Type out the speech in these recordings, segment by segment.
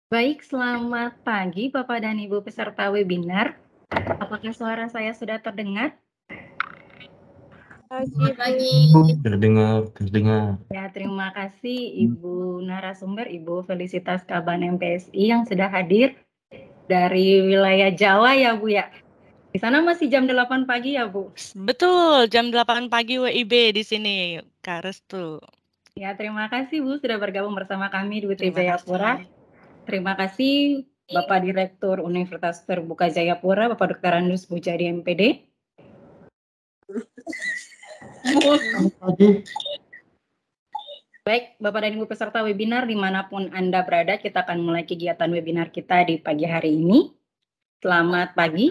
Baik, selamat pagi Bapak dan Ibu peserta webinar. Apakah suara saya sudah terdengar? Selamat pagi. Terdengar. Ya, terima kasih Ibu narasumber, Ibu Felicitas Kaban MPSI yang sudah hadir dari wilayah Jawa ya Bu ya. Di sana masih jam 8 pagi ya Bu? Betul, jam 8 pagi WIB di sini, Kak Restu. Ya, terima kasih Bu sudah bergabung bersama kami di UT Terima Jayapura. kasih. Terima kasih Bapak Direktur Universitas Terbuka Jayapura, Bapak Dr. Andus Bujadi MPD. Baik, Bapak dan Ibu peserta webinar dimanapun Anda berada, kita akan mulai kegiatan webinar kita di pagi hari ini. Selamat pagi.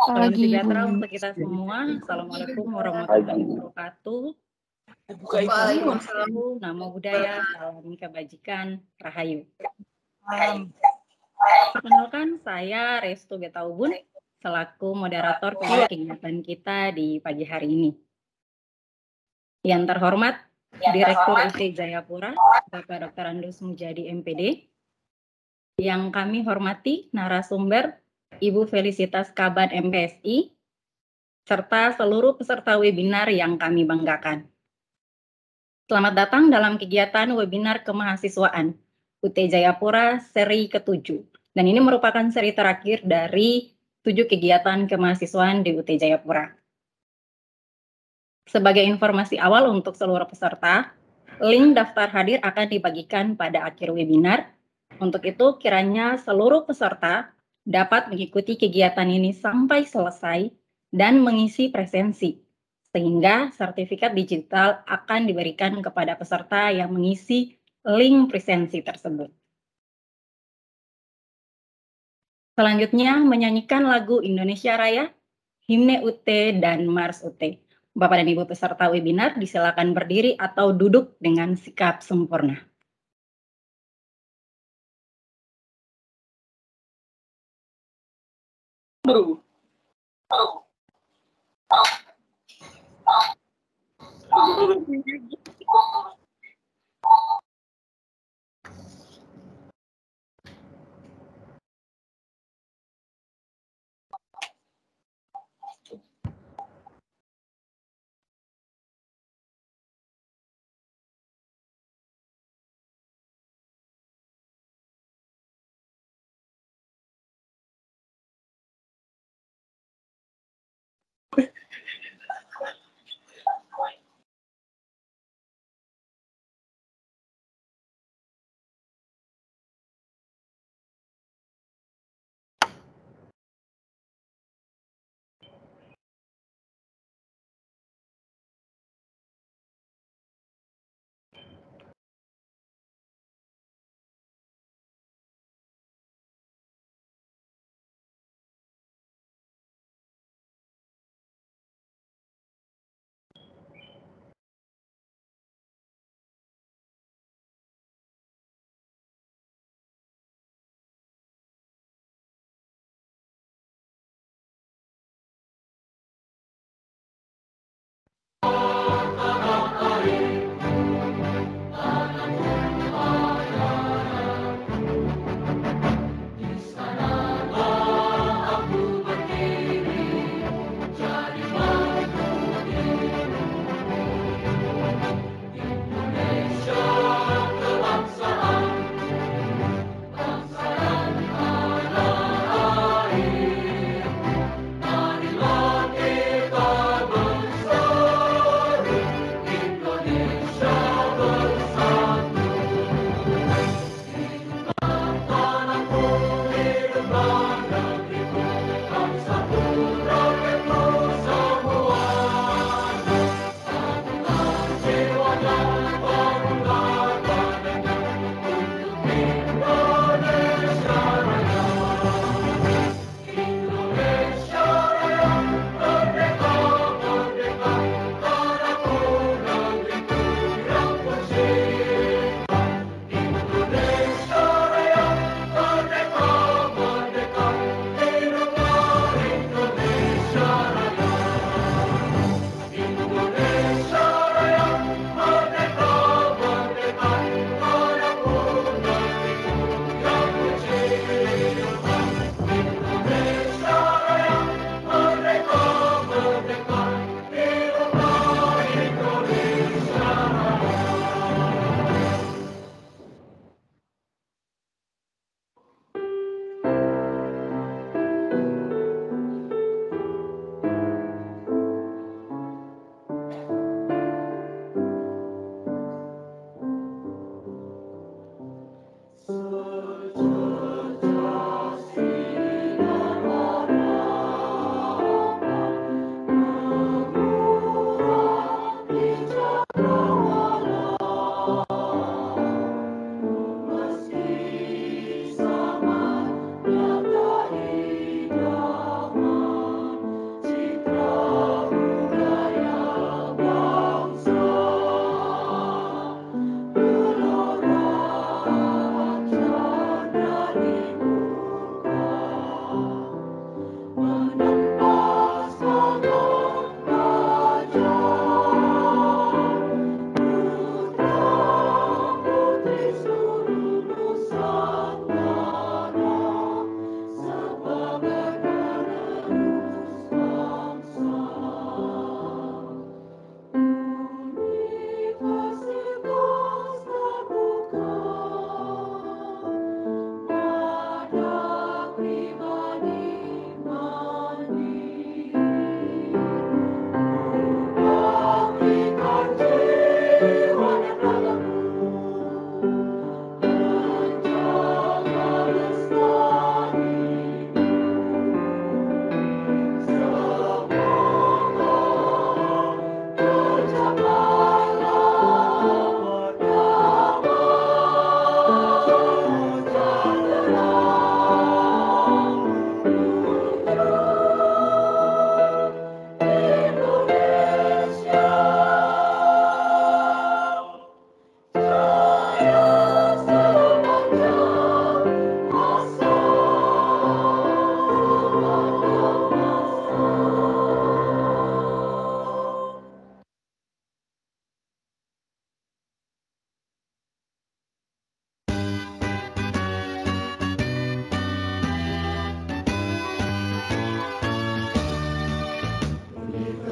Salam sejahtera untuk kita semua. Assalamualaikum warahmatullahi wabarakatuh. Waalaikumsalam. Namo Buddhaya, salam kebajikan, rahayu. Perkenalkan, saya Restu Betaubun, selaku moderator kegiatan kita di pagi hari ini. Yang terhormat, Direktur UT Jayapura, Bapak Dr. Andus Mujadi MPD. Yang kami hormati narasumber Ibu Felicitas Kaban MPSI, serta seluruh peserta webinar yang kami banggakan. Selamat datang dalam kegiatan webinar kemahasiswaan UT Jayapura seri ke-7. Dan ini merupakan seri terakhir dari 7 kegiatan kemahasiswaan di UT Jayapura. Sebagai informasi awal untuk seluruh peserta, link daftar hadir akan dibagikan pada akhir webinar. Untuk itu, kiranya seluruh peserta dapat mengikuti kegiatan ini sampai selesai dan mengisi presensi, sehingga sertifikat digital akan diberikan kepada peserta yang mengisi link presensi tersebut. Selanjutnya, menyanyikan lagu Indonesia Raya, Himne UT, dan Mars UT. Bapak dan Ibu peserta webinar disilakan berdiri atau duduk dengan sikap sempurna.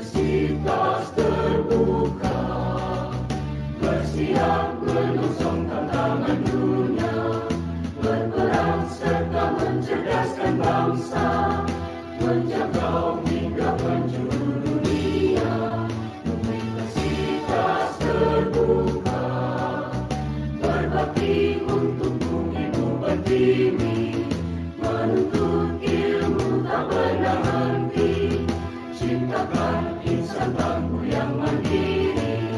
Universitas terbuka, bersiap menusung tantangan dunia, berperan serta mencerdaskan bangsa, menjangkau hingga penjuru dunia. Universitas terbuka, berbakti untuk bumi pertiwi, menuntut ilmu tak pernah henti, ciptakan insan tangguh yang mandiri.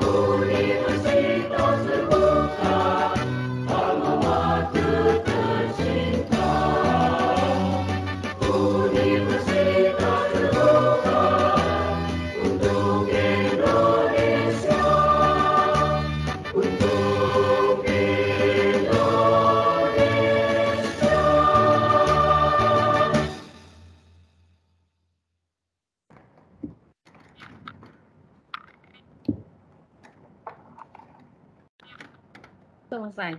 Universitas terbuka, alma mater tercinta. Universitas terbuka untuk Indonesia, untuk Indonesia. Selesai.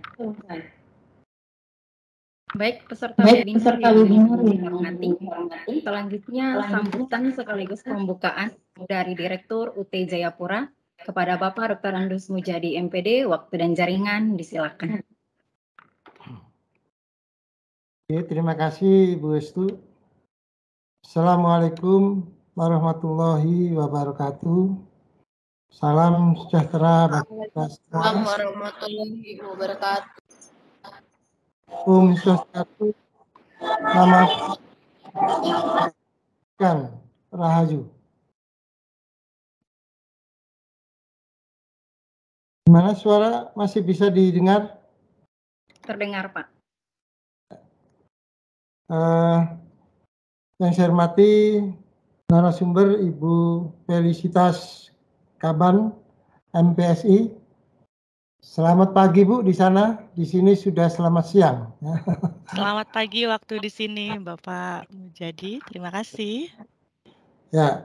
Baik, peserta webinar yang dihormati. Selanjutnya sambutan sekaligus pembukaan dari Direktur UT Jayapura kepada Bapak Dr. Andus Mujadi MPD, waktu dan jaringan disilakan. Oke, terima kasih Bu Estu. Assalamualaikum warahmatullahi wabarakatuh. Salam sejahtera bagi kita semua. Assalamualaikum warahmatullahi wabarakatuh. Om Swastiastu, Namo Buddhaya, Rahayu. Gimana suara masih bisa didengar? Terdengar, Pak. Yang saya hormati narasumber Ibu Felicitas Kaban, MPSI. Selamat pagi Bu di sana, di sini sudah selamat siang. Selamat pagi waktu di sini, Bapak Mujadi. Terima kasih. Ya,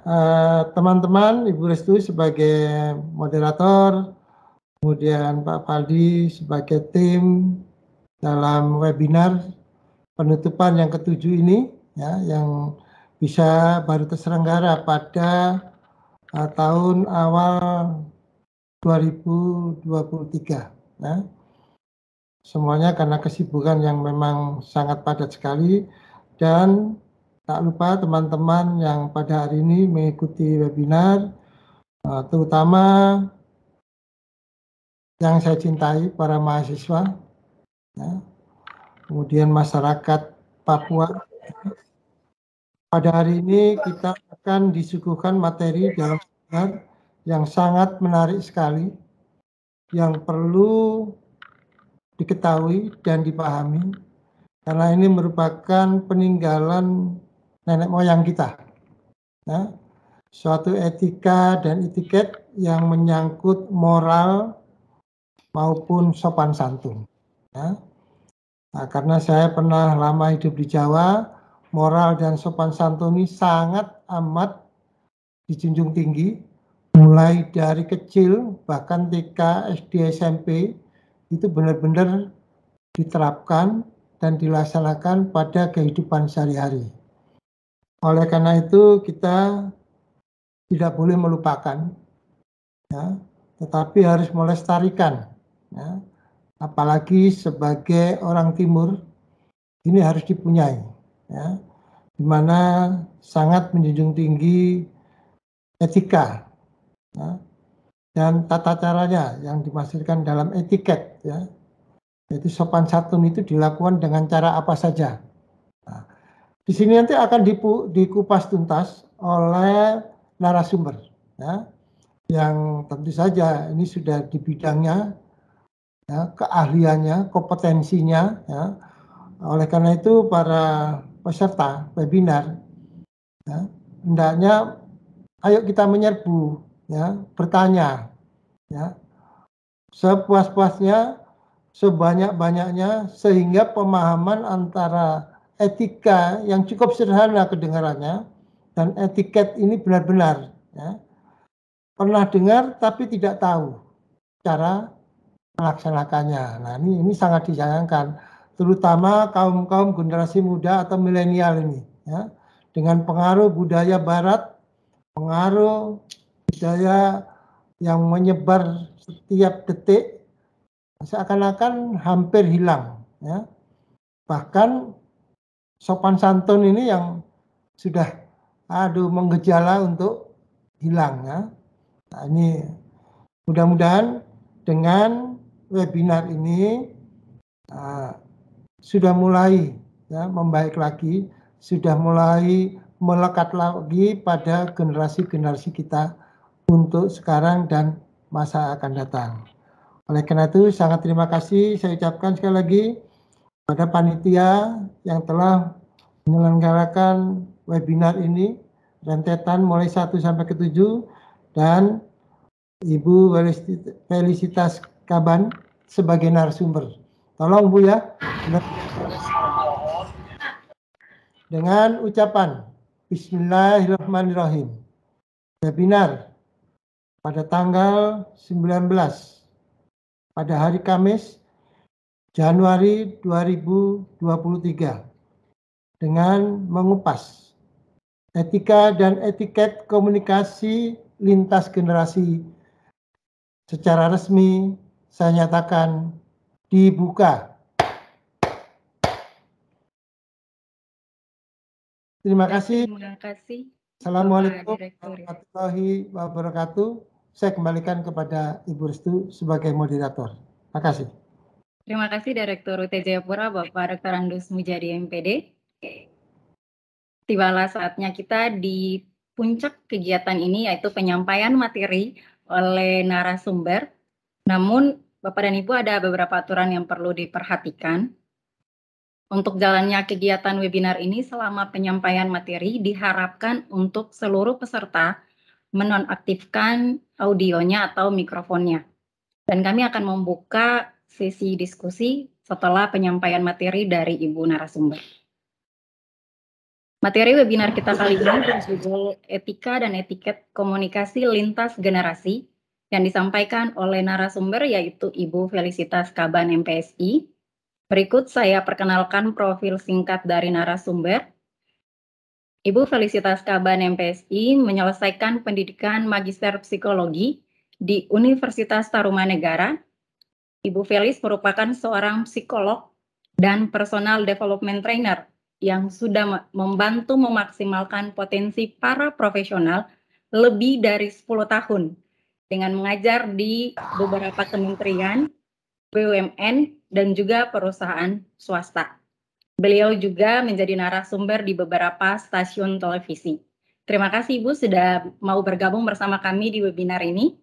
teman-teman, Ibu Restu sebagai moderator, kemudian Pak Faldi sebagai tim dalam webinar penutupan yang ke-7 ini, ya, yang bisa baru terselenggara pada tahun awal 2023. Ya. Semuanya karena kesibukan yang memang sangat padat sekali, dan tak lupa teman-teman yang pada hari ini mengikuti webinar, terutama yang saya cintai, para mahasiswa, ya, kemudian masyarakat Papua. Pada hari ini kita akan disuguhkan materi dalam webinar yang sangat menarik sekali, yang perlu diketahui dan dipahami, karena ini merupakan peninggalan nenek moyang kita. Ya. Suatu etika dan etiket yang menyangkut moral maupun sopan santun. Ya. Nah, karena saya pernah lama hidup di Jawa, moral dan sopan santun ini sangat amat dijunjung tinggi, mulai dari kecil, bahkan TK, SD, SMP, itu benar-benar diterapkan dan dilaksanakan pada kehidupan sehari-hari. Oleh karena itu kita tidak boleh melupakan, ya, tetapi harus melestarikan, ya, apalagi sebagai orang Timur ini harus dipunyai, ya, di mana sangat menjunjung tinggi etika, ya, dan tata caranya yang dimaksudkan dalam etiket, ya, yaitu sopan santun itu dilakukan dengan cara apa saja. Nah, di sini nanti akan dikupas tuntas oleh narasumber, ya, yang tentu saja ini sudah di bidangnya, ya, keahliannya, kompetensinya, ya. Oleh karena itu para peserta webinar, ya, hendaknya ayo kita menyerbu, ya, bertanya, ya, sepuas-puasnya, sebanyak-banyaknya, sehingga pemahaman antara etika yang cukup sederhana kedengarannya dan etiket ini benar-benar, ya, pernah dengar tapi tidak tahu cara melaksanakannya. Nah, ini sangat disayangkan, terutama kaum generasi muda atau milenial ini, ya, dengan pengaruh budaya Barat pengaruh budaya yang menyebar setiap detik seakan-akan hampir hilang, ya. Bahkan sopan santun ini yang sudah menggejala untuk hilang, ya. Nah, ini mudah-mudahan dengan webinar ini sudah mulai ya membaik lagi, sudah mulai melekat lagi pada generasi-generasi kita untuk sekarang dan masa akan datang. Oleh karena itu sangat terima kasih saya ucapkan sekali lagi pada panitia yang telah menyelenggarakan webinar ini rentetan mulai 1 sampai ke 7 dan Ibu Felicitas Kaban sebagai narasumber. Tolong Bu ya. Dengan ucapan Bismillahirrahmanirrahim. Webinar pada tanggal 19 pada hari Kamis Januari 2023 dengan mengupas etika dan etiket komunikasi lintas generasi secara resmi saya nyatakan dibuka. Terima kasih. Terima kasih. Assalamualaikum Direktur. warahmatullahi wabarakatuh. Saya kembalikan kepada Ibu Restu sebagai moderator. Terima kasih. Terima kasih Direktur UT Jayapura, Bapak Dr. Andus Mujadi MPD. Tibalah saatnya kita di puncak kegiatan ini, yaitu penyampaian materi oleh narasumber. Namun Bapak dan Ibu ada beberapa aturan yang perlu diperhatikan. Untuk jalannya kegiatan webinar ini selama penyampaian materi diharapkan untuk seluruh peserta menonaktifkan audionya atau mikrofonnya. Dan kami akan membuka sesi diskusi setelah penyampaian materi dari Ibu narasumber. Materi webinar kita kali ini berjudul Etika dan Etiket Komunikasi Lintas Generasi yang disampaikan oleh narasumber yaitu Ibu Felicitas Kaban MPSI. Berikut saya perkenalkan profil singkat dari narasumber. Ibu Felicitas Kaban MPSI menyelesaikan pendidikan Magister Psikologi di Universitas Tarumanegara. Ibu Felis merupakan seorang psikolog dan personal development trainer yang sudah membantu memaksimalkan potensi para profesional lebih dari 10 tahun dengan mengajar di beberapa kementerian, BUMN, dan juga perusahaan swasta. Beliau juga menjadi narasumber di beberapa stasiun televisi. Terima kasih Ibu sudah mau bergabung bersama kami di webinar ini.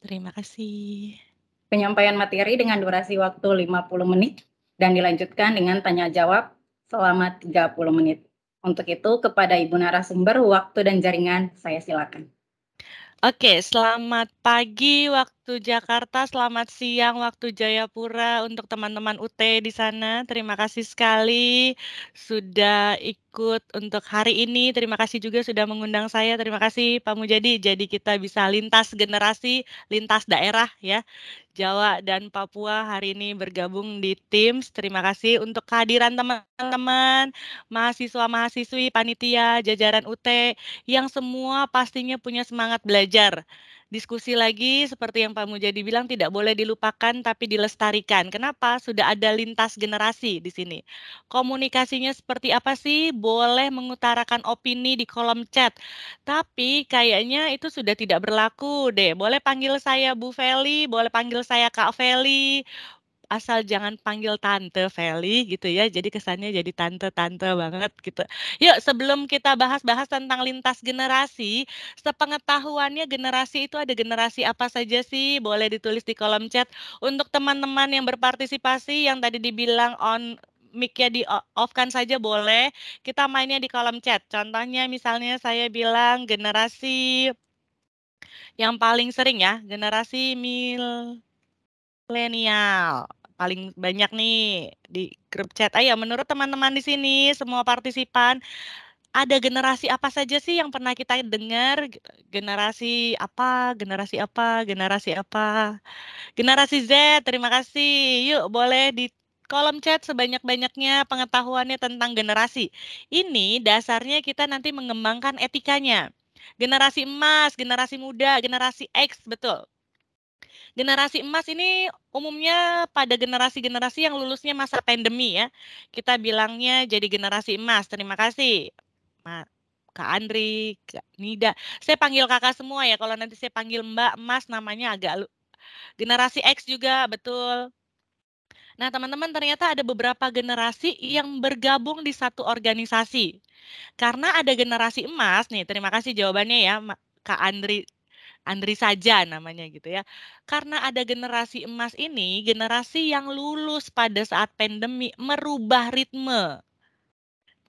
Terima kasih. Penyampaian materi dengan durasi waktu 50 menit dan dilanjutkan dengan tanya jawab selama 30 menit. Untuk itu kepada Ibu narasumber, waktu dan jaringan saya silakan. Oke, selamat pagi waktu Jakarta, selamat siang waktu Jayapura untuk teman-teman UT di sana. Terima kasih sekali sudah ikut untuk hari ini. Terima kasih juga sudah mengundang saya. Terima kasih Pak Mujadi. Jadi kita bisa lintas generasi, lintas daerah ya. Jawa dan Papua hari ini bergabung di Teams. Terima kasih untuk kehadiran teman-teman, mahasiswa-mahasiswi, panitia, jajaran UT yang semua pastinya punya semangat belajar. Diskusi lagi seperti yang Pak Mujadi bilang tidak boleh dilupakan tapi dilestarikan. Kenapa? Sudah ada lintas generasi di sini. Komunikasinya seperti apa sih? Boleh mengutarakan opini di kolom chat. Tapi kayaknya itu sudah tidak berlaku deh. Boleh panggil saya Bu Feli, boleh panggil saya Kak Feli. Asal jangan panggil Tante Feli gitu ya, jadi kesannya jadi tante-tante banget gitu. Yuk sebelum kita bahas-bahas tentang lintas generasi, sepengetahuannya generasi itu ada generasi apa saja sih? Boleh ditulis di kolom chat. Untuk teman-teman yang berpartisipasi yang tadi dibilang on mic-nya di off-kan saja boleh, kita mainnya di kolom chat. Contohnya misalnya saya bilang generasi yang paling sering ya, generasi milenial. Paling banyak nih di grup chat. Ayo, menurut teman-teman di sini, semua partisipan, ada generasi apa saja sih yang pernah kita dengar? Generasi apa, generasi apa, generasi apa? Generasi Z, terima kasih. Yuk, boleh di kolom chat sebanyak-banyaknya pengetahuannya tentang generasi. Ini dasarnya kita nanti mengembangkan etikanya. Generasi emas, generasi muda, generasi X, betul. Generasi emas ini umumnya pada generasi-generasi yang lulusnya masa pandemi ya. Kita bilangnya jadi generasi emas. Terima kasih. Kak Andri, Kak Nida. Saya panggil kakak semua ya. Kalau nanti saya panggil Mbak Emas namanya agak generasi X juga, betul. Nah, teman-teman ternyata ada beberapa generasi yang bergabung di satu organisasi. Karena ada generasi emas nih, terima kasih jawabannya ya Kak Andri saja namanya gitu ya. Karena ada generasi emas ini, generasi yang lulus pada saat pandemi merubah ritme.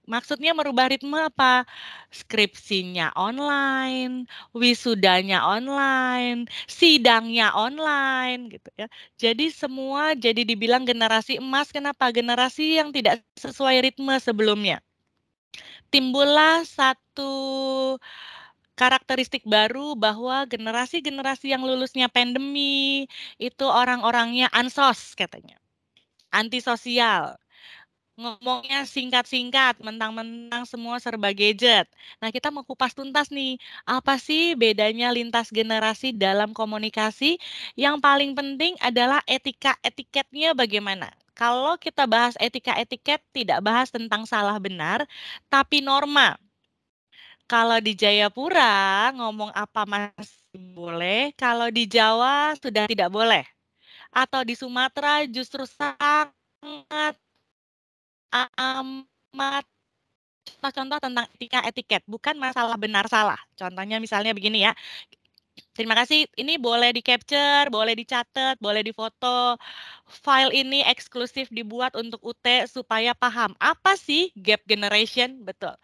Maksudnya merubah ritme apa? Skripsinya online, wisudanya online, sidangnya online gitu ya. Jadi semua jadi dibilang generasi emas. Kenapa? Generasi yang tidak sesuai ritme sebelumnya. Timbullah satu karakteristik baru bahwa generasi-generasi yang lulusnya pandemi itu orang-orangnya ansos katanya. Antisosial. Ngomongnya singkat-singkat, mentang-mentang semua serba gadget. Nah, kita mau kupas tuntas nih, apa sih bedanya lintas generasi dalam komunikasi? Yang paling penting adalah etika-etiketnya bagaimana. Kalau kita bahas etika-etiket, tidak bahas tentang salah benar, tapi norma. Kalau di Jayapura, ngomong apa masih boleh, kalau di Jawa sudah tidak boleh. Atau di Sumatera justru sangat amat contoh-contoh tentang etika etiket, bukan masalah benar salah. Contohnya misalnya begini ya. Terima kasih, ini boleh di-capture, boleh dicatat, boleh difoto. File ini eksklusif dibuat untuk UT supaya paham. Apa sih gap generation? Betul.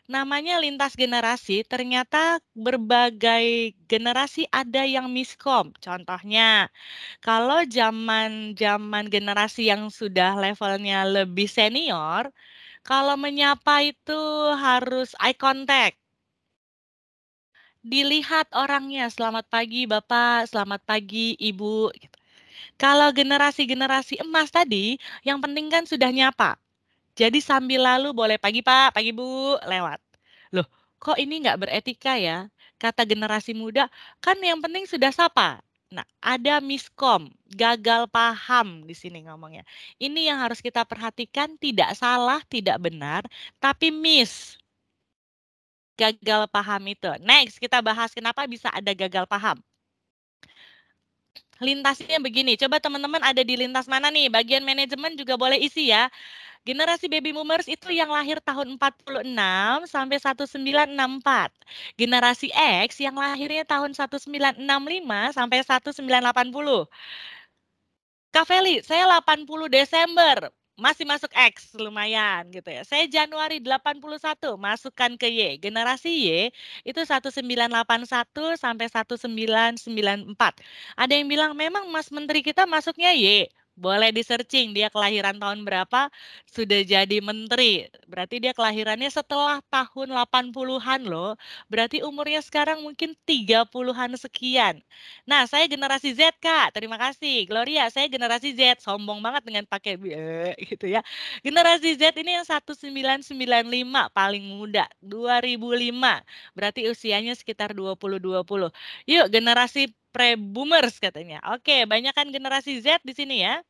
Namanya lintas generasi, ternyata berbagai generasi ada yang miskom. Contohnya, kalau zaman generasi yang sudah levelnya lebih senior, kalau menyapa itu harus eye contact. Dilihat orangnya, selamat pagi Bapak, selamat pagi Ibu. Gitu. Kalau generasi-generasi emas tadi, yang penting kan sudah nyapa. Jadi sambil lalu boleh pagi Pak, pagi Bu, lewat. Loh, kok ini nggak beretika ya? Kata generasi muda, kan yang penting sudah sapa. Nah, ada miskom, gagal paham di sini ngomongnya. Ini yang harus kita perhatikan, tidak salah, tidak benar, tapi miss. Gagal paham itu. Next, kita bahas kenapa bisa ada gagal paham. Lintasnya begini, coba teman-teman ada di lintas mana nih? Bagian manajemen juga boleh isi ya. Generasi baby boomers itu yang lahir tahun 46 sampai 1964. Generasi X yang lahirnya tahun 1965 sampai 1980. Kak Feli, saya 80 Desember. Masih masuk X, lumayan gitu ya. Saya Januari 81, masukkan ke Y. Generasi Y itu 1981 sampai 1994. Ada yang bilang, memang Mas Menteri kita masuknya Y. Boleh di-searching, dia kelahiran tahun berapa, sudah jadi menteri. Berarti dia kelahirannya setelah tahun 80-an loh. Berarti umurnya sekarang mungkin 30-an sekian. Nah, saya generasi Z, Kak. Terima kasih. Gloria, saya generasi Z. Sombong banget dengan pakai gitu ya. Generasi Z ini yang 1995 paling muda, 2005. Berarti usianya sekitar 20-20. Yuk, generasi pre-boomers katanya. Oke, banyakkan generasi Z di sini ya.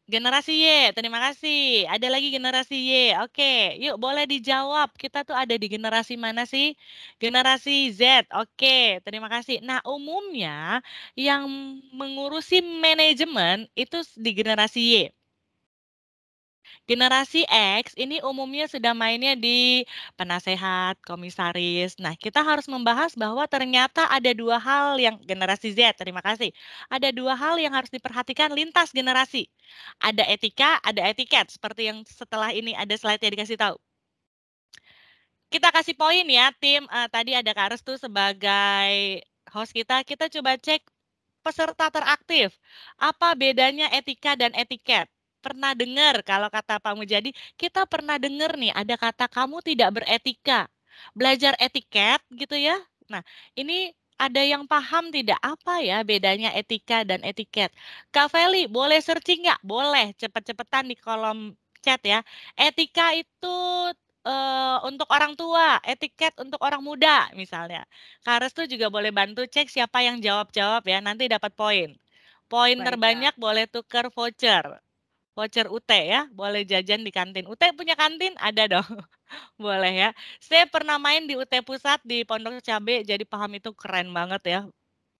Generasi Y, terima kasih. Ada lagi generasi Y. Oke, yuk boleh dijawab. Kita tuh ada di generasi mana sih? Generasi Z. Oke, terima kasih. Nah, umumnya yang mengurusi manajemen itu di generasi Y. Generasi X ini umumnya sudah mainnya di penasehat, komisaris. Nah, kita harus membahas bahwa ternyata ada dua hal yang generasi Z, terima kasih. Ada dua hal yang harus diperhatikan lintas generasi. Ada etika, ada etiket, seperti yang setelah ini ada slide-nya dikasih tahu. Kita kasih poin ya, tim. Tadi ada Kak Restu sebagai host kita. Kita coba cek peserta teraktif. Apa bedanya etika dan etiket? Pernah dengar kalau kata Pak Mujadi, kita pernah dengar nih ada kata kamu tidak beretika. Belajar etiket gitu ya. Nah, ini ada yang paham tidak apa ya bedanya etika dan etiket? Kak Feli, boleh searching nggak? Boleh, cepet-cepetan di kolom chat ya. Etika itu untuk orang tua, etiket untuk orang muda misalnya. Kak Restu juga boleh bantu cek siapa yang jawab-jawab ya, nanti dapat poin. Poin Baik, terbanyak boleh tuker voucher. Voucher UT ya, boleh jajan di kantin. UT punya kantin? Ada dong. Boleh ya. Saya pernah main di UT Pusat di Pondok Cabe, jadi paham itu keren banget ya.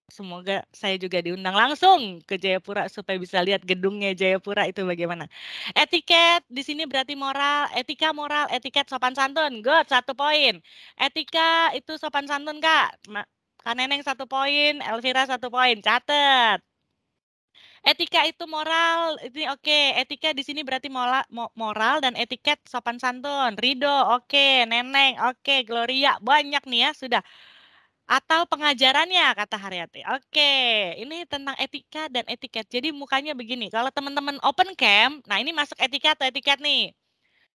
Semoga saya juga diundang langsung ke Jayapura supaya bisa lihat gedungnya Jayapura itu bagaimana. Etiket di sini berarti moral, etika moral, etiket sopan santun. Good, 1 poin. Etika itu sopan santun, Kak. Kak Neneng 1 poin, Elvira 1 poin. Catet. Etika itu moral, ini oke. Etika di sini berarti moral dan etiket sopan santun. Rido, oke. Neneng, oke. Gloria, banyak nih ya, sudah. Atau pengajarannya, kata Haryati. Oke, ini tentang etika dan etiket. Jadi mukanya begini, kalau teman-teman open cam, nah ini masuk etika atau etiket nih.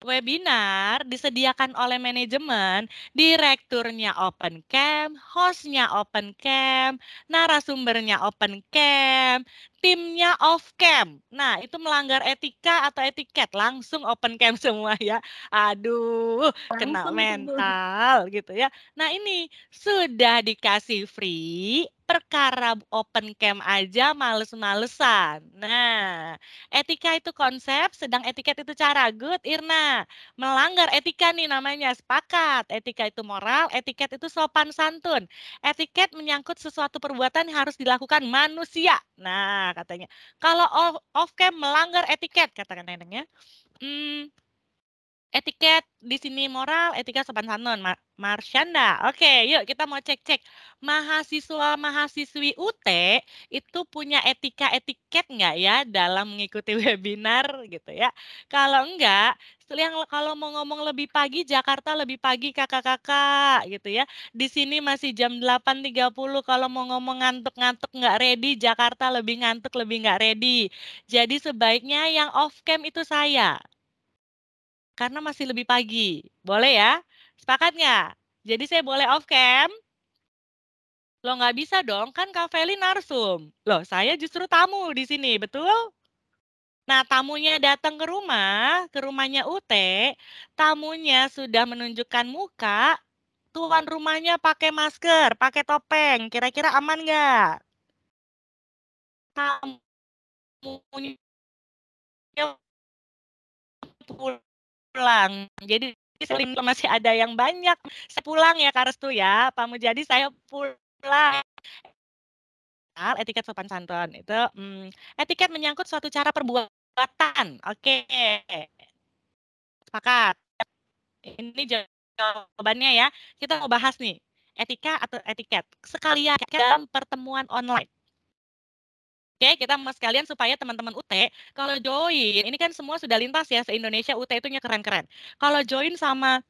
Webinar disediakan oleh manajemen, direkturnya open cam, hostnya open cam, narasumbernya open cam, timnya off cam. Nah, itu melanggar etika atau etiket, langsung open cam semua ya. Aduh, kena langsung itu Bu. mental gitu ya. Nah, ini sudah dikasih free, perkara open cam aja males-malesan. Nah, etika itu konsep, sedang etiket itu cara. Good, Irna. Melanggar etika nih namanya, sepakat. Etika itu moral, etiket itu sopan santun. Etiket menyangkut sesuatu perbuatan yang harus dilakukan manusia. Nah, katanya. Kalau off cam melanggar etiket, katakan neneknya. Etiket di sini moral, etika sopan santun. Marsyanda. Oke, yuk kita mau cek-cek. Mahasiswa-mahasiswi UT itu punya etika-etiket nggak ya dalam mengikuti webinar gitu ya. Kalau enggak, kalau mau ngomong lebih pagi, Jakarta lebih pagi kakak-kakak gitu ya. Di sini masih jam 8.30, kalau mau ngomong ngantuk-ngantuk nggak ready, Jakarta lebih ngantuk, lebih nggak ready. Jadi sebaiknya yang off cam itu saya. Karena masih lebih pagi. Boleh ya? Sepakat nggak? Jadi saya boleh off cam? Loh nggak bisa dong, kan Kak Feli narsum. Loh saya justru tamu di sini, betul? Nah tamunya datang ke rumahnya UT, tamunya sudah menunjukkan muka, tuan rumahnya pakai masker, pakai topeng, kira-kira aman nggak? Tamunya pulang. Jadi seling masih ada yang banyak. Saya pulang ya Kak Restu ya, Pak Mujadi saya pulang. Etiket sopan santun itu etiket menyangkut suatu cara perbuatan. Oke. Sepakat. Ini jawabannya ya. Kita mau bahas nih, etika atau etiket. Sekalian dalam pertemuan online. Oke, kita mau sekalian supaya teman-teman UT, kalau join, ini kan semua sudah lintas ya, se-Indonesia UT itu keren-keren. Kalau join sama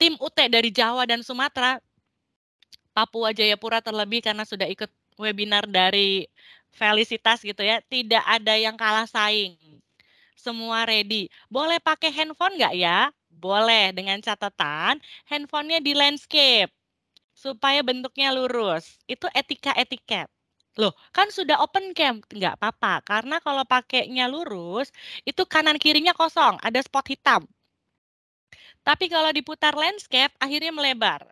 tim UT dari Jawa dan Sumatera, Papua Jayapura terlebih karena sudah ikut webinar dari Felicitas gitu ya, tidak ada yang kalah saing. Semua ready. Boleh pakai handphone nggak ya? Boleh, dengan catatan handphonenya di landscape supaya bentuknya lurus. Itu etika-etiket. Loh, kan sudah open cam, nggak apa-apa. Karena kalau pakainya lurus, itu kanan kirinya kosong, ada spot hitam. Tapi kalau diputar landscape, akhirnya melebar.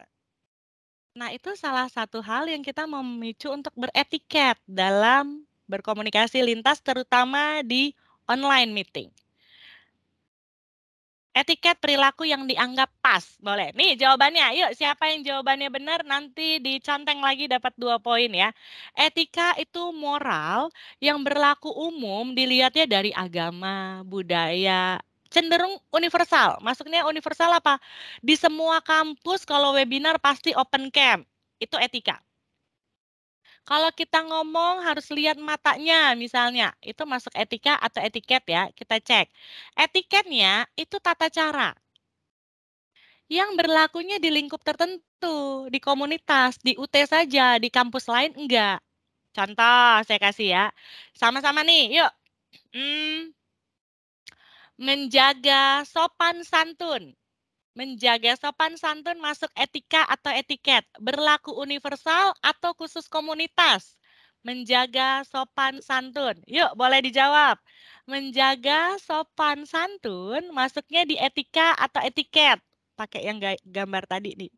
Nah, itu salah satu hal yang kita memicu untuk beretiket dalam berkomunikasi lintas, terutama di online meeting. Etiket perilaku yang dianggap pas. Boleh. Nih jawabannya. Yuk, siapa yang jawabannya benar nanti diconteng lagi dapat 2 poin ya. Etika itu moral yang berlaku umum dilihatnya dari agama, budaya, cenderung universal. Maksudnya universal apa? Di semua kampus kalau webinar pasti open cam. Itu etika. Kalau kita ngomong harus lihat matanya misalnya, itu masuk etika atau etiket ya, kita cek. Etiketnya itu tata cara. Yang berlakunya di lingkup tertentu, di komunitas, di UT saja, di kampus lain enggak. Contoh saya kasih ya, sama-sama nih, yuk. Menjaga sopan santun. Menjaga sopan santun masuk etika atau etiket, berlaku universal atau khusus komunitas. Menjaga sopan santun. Yuk, boleh dijawab. menjaga sopan santun masuknya di etika atau etiket. Pakai yang gambar tadi nih.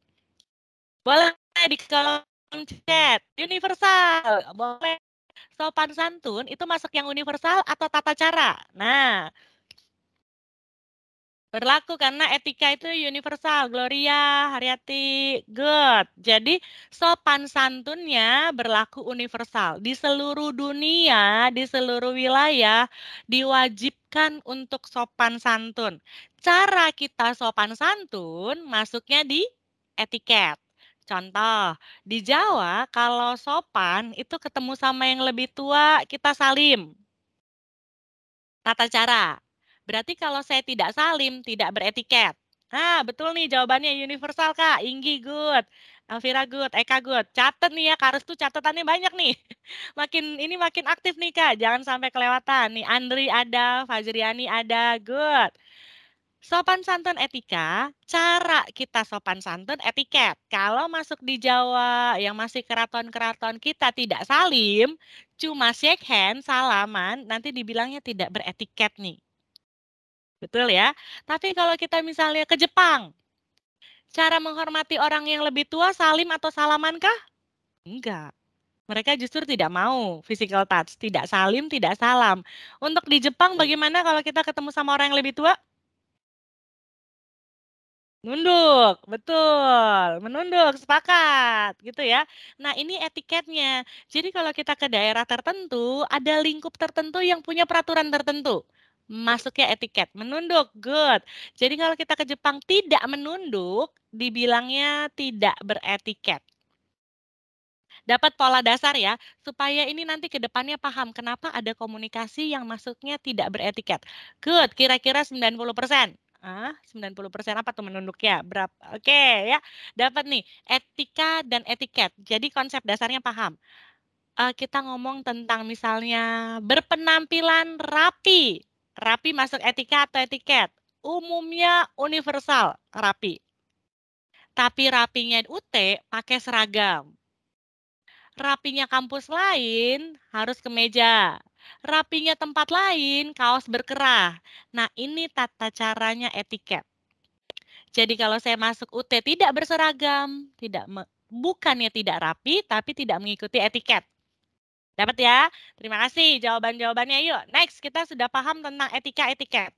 Boleh di kolom chat. Universal. Boleh. Sopan santun itu masuk yang universal atau tata cara. Nah, berlaku karena etika itu universal. Gloria, Haryati, good. Jadi sopan santunnya berlaku universal. Di seluruh dunia, di seluruh wilayah diwajibkan untuk sopan santun. Cara kita sopan santun masuknya di etiket. Contoh, di Jawa kalau sopan itu ketemu sama yang lebih tua kita salim. Tata cara. Berarti kalau saya tidak salim, tidak beretiket. Nah, betul nih jawabannya universal, Kak. Inggi good. Elvira good, Eka good. Catat nih ya, Kak Restu catatannya banyak nih. Makin aktif nih, Kak. Jangan sampai kelewatan. Nih, Andri ada, Fajriani ada, good. Sopan santun etika, cara kita sopan santun etiket. Kalau masuk di Jawa yang masih keraton-keraton kita tidak salim, cuma shake hand, salaman, nanti dibilangnya tidak beretiket nih. Betul ya? Tapi kalau kita misalnya ke Jepang, cara menghormati orang yang lebih tua salim atau salaman kah? Enggak. Mereka justru tidak mau physical touch, tidak salim, tidak salam. Untuk di Jepang bagaimana kalau kita ketemu sama orang yang lebih tua? Nunduk, betul. Menunduk, sepakat, gitu ya. Nah, ini etiketnya. Jadi kalau kita ke daerah tertentu, ada lingkup tertentu yang punya peraturan tertentu. Masuknya etiket, menunduk, good. Jadi kalau kita ke Jepang tidak menunduk, dibilangnya tidak beretiket. Dapat pola dasar ya, supaya ini nanti ke depannya paham kenapa ada komunikasi yang masuknya tidak beretiket. Good, kira-kira 90%. 90% apa tuh menunduknya? Berapa? Oke ya, dapat nih etika dan etiket. Jadi konsep dasarnya paham. Kita ngomong tentang misalnya berpenampilan rapi. Rapi masuk etika atau etiket? Umumnya universal, rapi. Tapi rapinya UT pakai seragam. Rapinya kampus lain harus kemeja. Rapinya tempat lain kaos berkerah. Nah, ini tata caranya etiket. Jadi kalau saya masuk UT tidak berseragam, bukannya tidak rapi, tapi tidak mengikuti etiket. Dapat ya? Terima kasih jawaban-jawabannya. Yuk, next kita sudah paham tentang etika-etiket.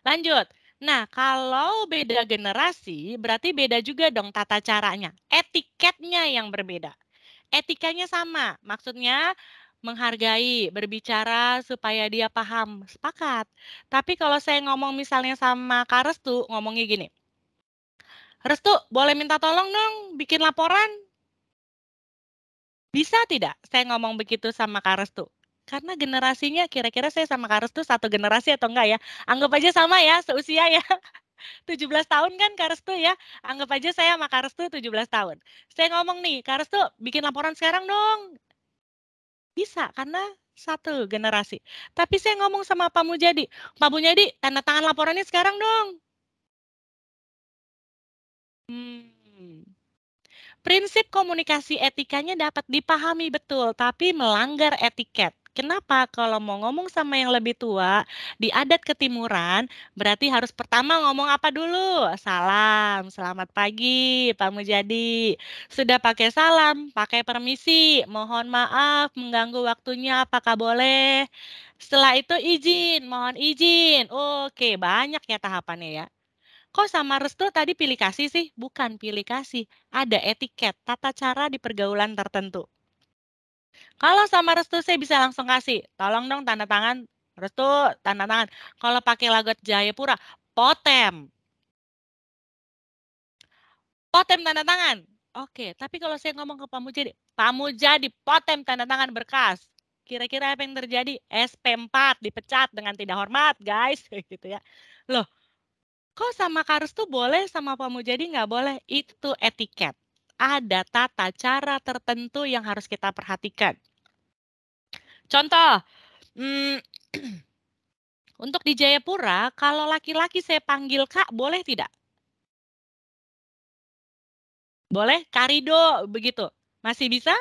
Lanjut. Nah, kalau beda generasi, berarti beda juga dong tata caranya. Etiketnya yang berbeda. Etikanya sama, maksudnya menghargai, berbicara supaya dia paham, sepakat. Tapi kalau saya ngomong misalnya sama Kak Restu, ngomongnya gini, Restu, boleh minta tolong dong bikin laporan? Bisa tidak saya ngomong begitu sama Kak Restu? Karena generasinya kira-kira saya sama Kak Restu satu generasi atau enggak ya? Anggap aja sama ya, seusia ya. 17 tahun kan Kak Restu ya? Anggap aja saya sama Kak Restu 17 tahun. Saya ngomong nih, Kak Restu bikin laporan sekarang dong. Bisa, karena satu generasi. Tapi saya ngomong sama Pak Mujadi, Pak Mujadi tanda tangan laporannya sekarang dong. Prinsip komunikasi etikanya dapat dipahami betul, tapi melanggar etiket. Kenapa? Kalau mau ngomong sama yang lebih tua, di adat ketimuran, berarti harus pertama ngomong apa dulu? Salam, selamat pagi Pak Mujadi. Sudah pakai salam, pakai permisi, mohon maaf mengganggu waktunya, apakah boleh? Setelah itu izin, mohon izin. Oke, banyak ya tahapannya ya. Kok sama Restu tadi pilih kasih sih? Bukan pilih kasih, ada etiket, tata cara di pergaulan tertentu. Kalau sama Restu saya bisa langsung kasih, tolong dong tanda tangan, Restu tanda tangan. Kalau pakai logat Jayapura, potem. Potem tanda tangan. Oke, tapi kalau saya ngomong ke Pak Mujadi potem tanda tangan berkas. Kira-kira apa yang terjadi? SP4 dipecat dengan tidak hormat, guys. Gitu ya. Loh, kok sama Kak Restu boleh, sama Pak Mujadi nggak boleh? Itu etiket. Ada tata cara tertentu yang harus kita perhatikan. Contoh, untuk di Jayapura, kalau laki-laki saya panggil Kak, boleh tidak? Boleh? Karido, begitu. Masih bisa?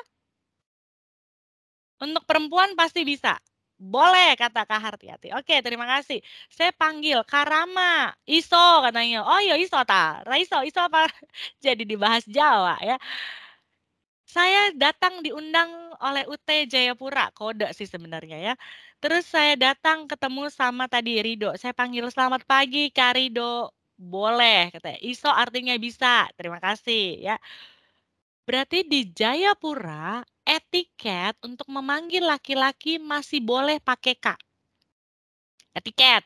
Untuk perempuan pasti bisa. Boleh, kata Kak Hartiati. Oke, terima kasih. Saya panggil Kak Rama, Iso katanya. Oh iya Iso ta, Raiso, Iso apa? Jadi dibahas Jawa ya. Saya datang diundang oleh UT Jayapura, kode sih sebenarnya ya. Terus saya datang ketemu sama tadi Rido. Saya panggil selamat pagi Kak Rido. Boleh, katanya. Iso artinya bisa. Terima kasih ya. Berarti di Jayapura, etiket untuk memanggil laki-laki masih boleh pakai Kak. Etiket.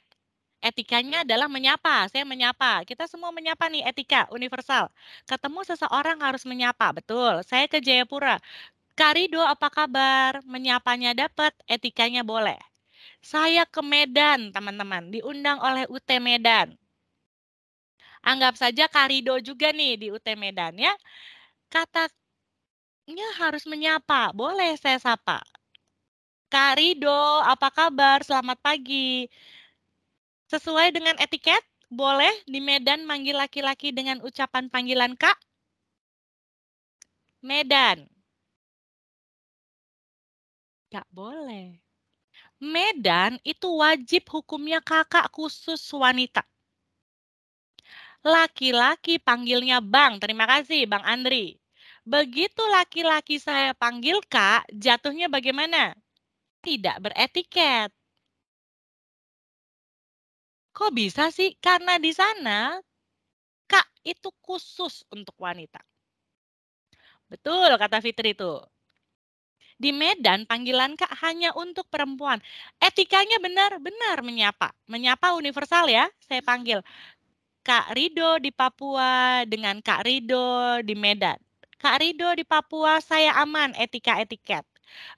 Etikanya adalah menyapa. Saya menyapa. Kita semua menyapa nih, etika universal. Ketemu seseorang harus menyapa. Betul. Saya ke Jayapura. Kak Rido, apa kabar? Menyapanya dapat, etikanya boleh. Saya ke Medan, teman-teman. Diundang oleh UT Medan. Anggap saja Kak Rido juga nih di UT Medan ya. Katanya harus menyapa. Boleh saya sapa. Kak Rido, apa kabar? Selamat pagi. Sesuai dengan etiket, boleh di Medan manggil laki-laki dengan ucapan panggilan Kak? Medan. Nggak boleh. Medan itu wajib hukumnya kakak khusus wanita. Laki-laki panggilnya Bang. Terima kasih Bang Andri. Begitu laki-laki saya panggil Kak, jatuhnya bagaimana? Tidak beretiket. Kok bisa sih? Karena di sana Kak itu khusus untuk wanita. Betul kata Fitri itu. Di Medan panggilan Kak hanya untuk perempuan. Etikanya benar-benar menyapa. Menyapa universal ya. Saya panggil Kak Rido di Papua dengan Kak Rido di Medan. Kak Rido di Papua saya aman etika etiket.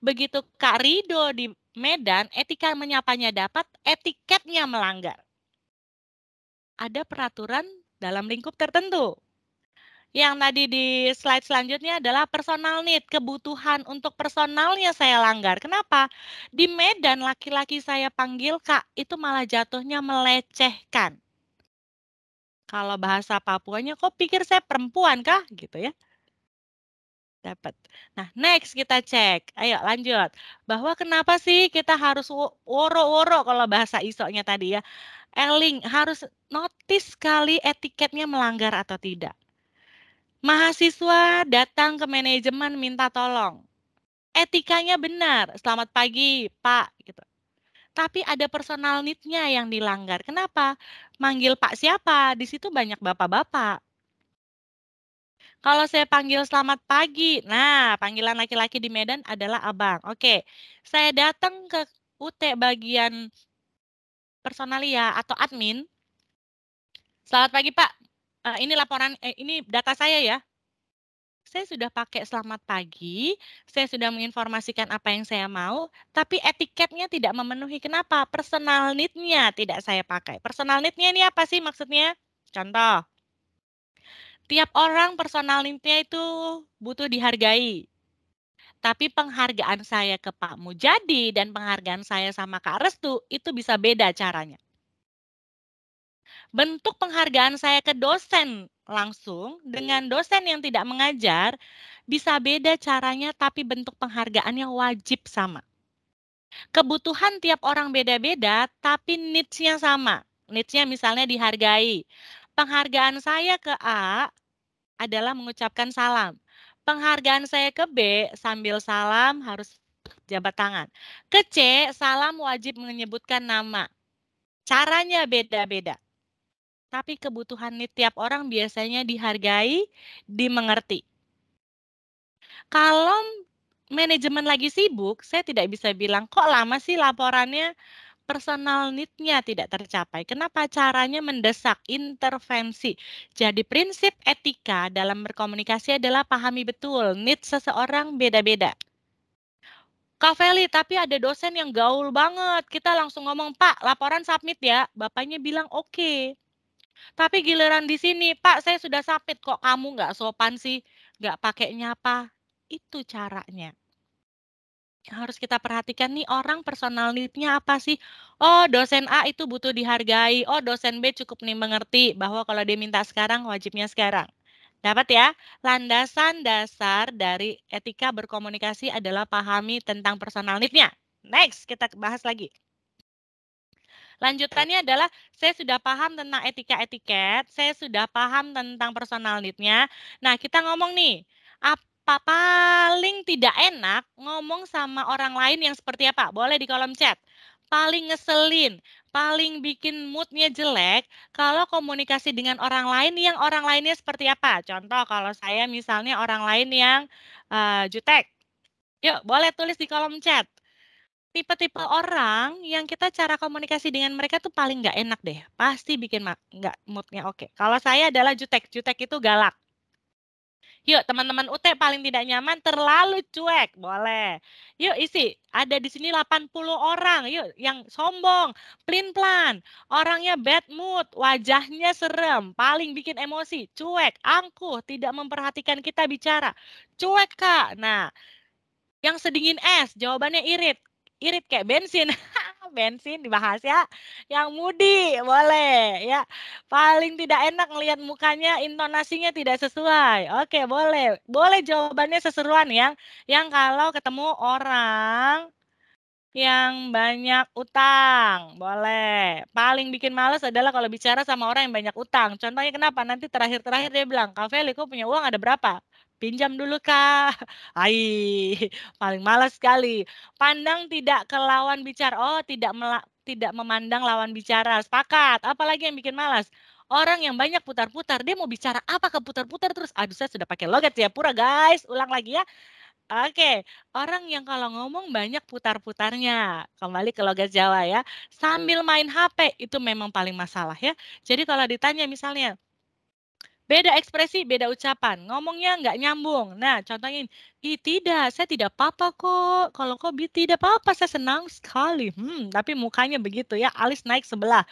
Begitu Kak Rido di Medan, etika menyapanya dapat, etiketnya melanggar. Ada peraturan dalam lingkup tertentu. Yang tadi di slide selanjutnya adalah personal need, kebutuhan untuk personalnya saya langgar. Kenapa? Di Medan laki-laki saya panggil Kak, itu malah jatuhnya melecehkan. Kalau bahasa Papuanya, kok pikir saya perempuan kah? Gitu ya. Dapat. Nah, next kita cek. Ayo lanjut. Bahwa kenapa sih kita harus woro-woro kalau bahasa isoknya tadi ya. Eling harus notice sekali etiketnya melanggar atau tidak. Mahasiswa datang ke manajemen minta tolong. Etikanya benar. Selamat pagi, Pak. Gitu. Tapi ada personal need-nya yang dilanggar. Kenapa? Manggil Pak siapa? Di situ banyak bapak-bapak. Kalau saya panggil selamat pagi, nah panggilan laki-laki di Medan adalah abang. Oke, saya datang ke UT bagian personalia atau admin. Selamat pagi Pak, ini laporan, ini data saya ya. Saya sudah pakai selamat pagi, saya sudah menginformasikan apa yang saya mau, tapi etiketnya tidak memenuhi. Kenapa? Personal need-nya tidak saya pakai. Personal need-nya ini apa sih maksudnya? Contoh, tiap orang personal need-nya itu butuh dihargai. Tapi penghargaan saya ke Pak Mujadi dan penghargaan saya sama Kak Restu itu bisa beda caranya. Bentuk penghargaan saya ke dosen langsung dengan dosen yang tidak mengajar bisa beda caranya tapi bentuk penghargaannya wajib sama. Kebutuhan tiap orang beda-beda tapi needs-nya sama. Needs-nya misalnya dihargai. Penghargaan saya ke A adalah mengucapkan salam. Penghargaan saya ke B sambil salam harus jabat tangan. Ke C, salam wajib menyebutkan nama. Caranya beda-beda. Tapi kebutuhan tiap orang biasanya dihargai, dimengerti. Kalau manajemen lagi sibuk, saya tidak bisa bilang, kok lama sih laporannya? Personal need-nya tidak tercapai. Kenapa? Caranya mendesak, intervensi. Jadi prinsip etika dalam berkomunikasi adalah pahami betul, need seseorang beda-beda. Kak Feli, tapi ada dosen yang gaul banget. Kita langsung ngomong, Pak, laporan submit ya. Bapaknya bilang oke. Tapi giliran di sini, Pak, saya sudah submit kok kamu nggak sopan sih, nggak pakai nyapa. Itu caranya. Harus kita perhatikan nih orang personal need-nya apa sih? Oh, dosen A itu butuh dihargai. Oh, dosen B cukup nih mengerti bahwa kalau dia minta sekarang, wajibnya sekarang. Dapat ya? Landasan dasar dari etika berkomunikasi adalah pahami tentang personal need-nya. Next, kita bahas lagi. Lanjutannya adalah saya sudah paham tentang etika-etiket, saya sudah paham tentang personal need-nya. Nah, kita ngomong nih, apa paling tidak enak ngomong sama orang lain yang seperti apa? Boleh di kolom chat. Paling ngeselin, paling bikin mood-nya jelek kalau komunikasi dengan orang lain yang orang lainnya seperti apa? Contoh kalau saya misalnya orang lain yang jutek. Yuk, boleh tulis di kolom chat. Tipe-tipe orang yang kita cara komunikasi dengan mereka tuh paling nggak enak deh. Pasti bikin nggak moodnya oke. Kalau saya adalah jutek. Jutek itu galak. Yuk, teman-teman UT paling tidak nyaman terlalu cuek. Boleh. Yuk, isi. Ada di sini 80 orang. Yuk, yang sombong, pelin-pelan. Orangnya bad mood, wajahnya serem, paling bikin emosi, cuek, angkuh, tidak memperhatikan kita bicara. Cuek, Kak. Nah, yang sedingin es, jawabannya irit. Irit kayak bensin. Bensin dibahas ya. Yang moody boleh ya. Paling tidak enak ngelihat mukanya, intonasinya tidak sesuai. Oke, boleh. Boleh jawabannya seseruan yang kalau ketemu orang yang banyak utang. Boleh. Paling bikin males adalah kalau bicara sama orang yang banyak utang. Contohnya kenapa? Nanti terakhir-terakhir dia bilang, "Kak Feli, kok punya uang ada berapa?" Pinjam dulu, Kak. Ai, paling malas sekali. Pandang tidak ke lawan bicara. Oh, tidak memandang lawan bicara. Sepakat. Apalagi yang bikin malas? Orang yang banyak putar-putar. Dia mau bicara apa ke putar-putar terus. Aduh, saya sudah pakai logat Jayapura, guys. Ulang lagi ya. Oke, orang yang kalau ngomong banyak putar-putarnya. Kembali ke logat Jawa ya. Sambil main HP itu memang paling masalah ya. Jadi kalau ditanya misalnya, beda ekspresi, beda ucapan. Ngomongnya nggak nyambung. Nah, contohnya, tidak, saya tidak apa-apa kok. Kalau kok tidak apa-apa, saya senang sekali. Tapi mukanya begitu ya, alis naik sebelah.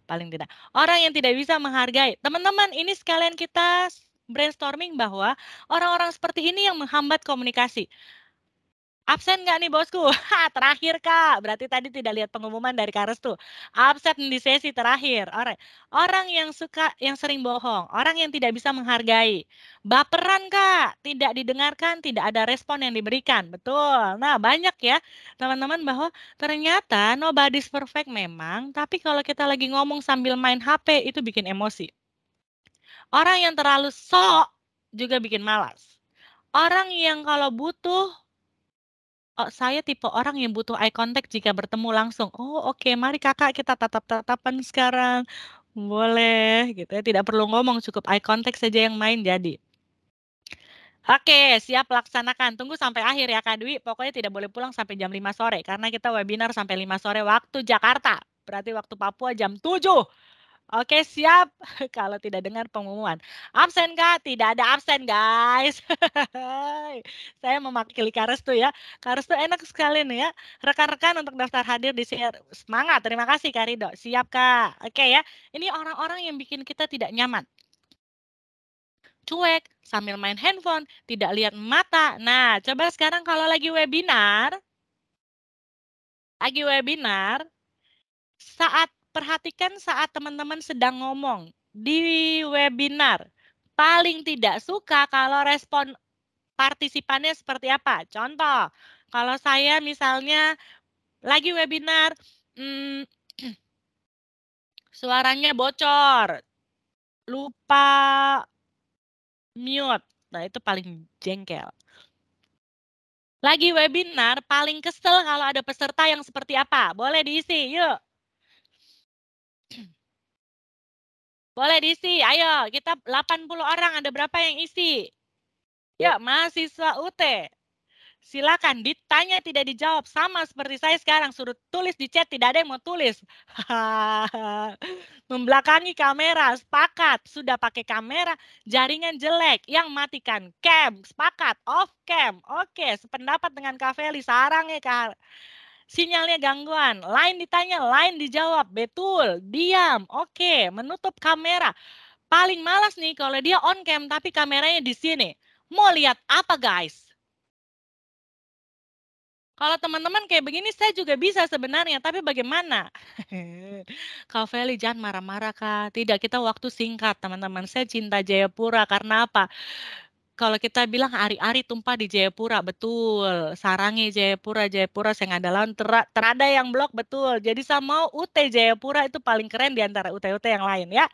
Paling tidak. Orang yang tidak bisa menghargai. Teman-teman, ini sekalian kita brainstorming bahwa orang-orang seperti ini yang menghambat komunikasi. Absen nggak nih bosku? Terakhir Kak, berarti tadi tidak lihat pengumuman dari Kak Restu. Absen di sesi terakhir. Orang yang sering bohong, orang yang tidak bisa menghargai. Baperan Kak, tidak didengarkan, tidak ada respon yang diberikan. Betul. Nah, banyak ya teman-teman bahwa ternyata nobody's perfect memang, tapi kalau kita lagi ngomong sambil main HP itu bikin emosi. Orang yang terlalu sok juga bikin malas. Orang yang kalau butuh saya tipe orang yang butuh eye contact jika bertemu langsung. Oh, oke, mari Kakak kita tatap-tatapan sekarang. Boleh, gitu ya. Tidak perlu ngomong, cukup eye contact saja yang main jadi. Oke, siap laksanakan. Tunggu sampai akhir ya Kak Dwi. Pokoknya tidak boleh pulang sampai jam 5 sore. Karena kita webinar sampai 5 sore waktu Jakarta. Berarti waktu Papua jam 7. Oke, siap. Kalau tidak dengar pengumuman. Absen Kak? Tidak ada absen guys. Saya mewakili Kak Restu ya. Kak Restu enak sekali nih ya. Rekan-rekan untuk daftar hadir di share. Semangat. Terima kasih Kak Rido. Siap Kak. Oke ya. Ini orang-orang yang bikin kita tidak nyaman. Cuek, sambil main handphone, tidak lihat mata. Nah, coba sekarang kalau lagi webinar, perhatikan saat teman-teman sedang ngomong di webinar. Paling tidak suka kalau respon partisipannya seperti apa. Contoh, kalau saya misalnya lagi webinar, suaranya bocor, lupa mute. Nah, itu paling jengkel. Lagi webinar, paling kesel kalau ada peserta yang seperti apa. Boleh diisi, yuk. Boleh diisi, ayo. Kita 80 orang, ada berapa yang isi? Yuk, mahasiswa UT. Silakan, ditanya tidak dijawab. Sama seperti saya sekarang, suruh tulis di chat, tidak ada yang mau tulis. Membelakangi kamera, sepakat. Sudah pakai kamera, jaringan jelek. Yang matikan cam, sepakat. Off cam, oke. Sependapat dengan Kak Feli, sarang ya Kak. Sinyalnya gangguan, lain ditanya, lain dijawab, betul, diam, oke, menutup kamera. Paling malas nih kalau dia on cam tapi kameranya di sini. Mau lihat apa guys? Kalau teman-teman kayak begini saya juga bisa sebenarnya, tapi bagaimana? Kak Feli jangan marah-marah Kak. Tidak, kita waktu singkat teman-teman. Saya cinta Jayapura karena apa? kalau kita bilang ari-ari tumpah di Jayapura, betul. Sarangi Jayapura, Jayapura saya ngadalan terada yang blok, betul. Jadi saya mau UT Jayapura itu paling keren di antara UT-UT yang lain ya.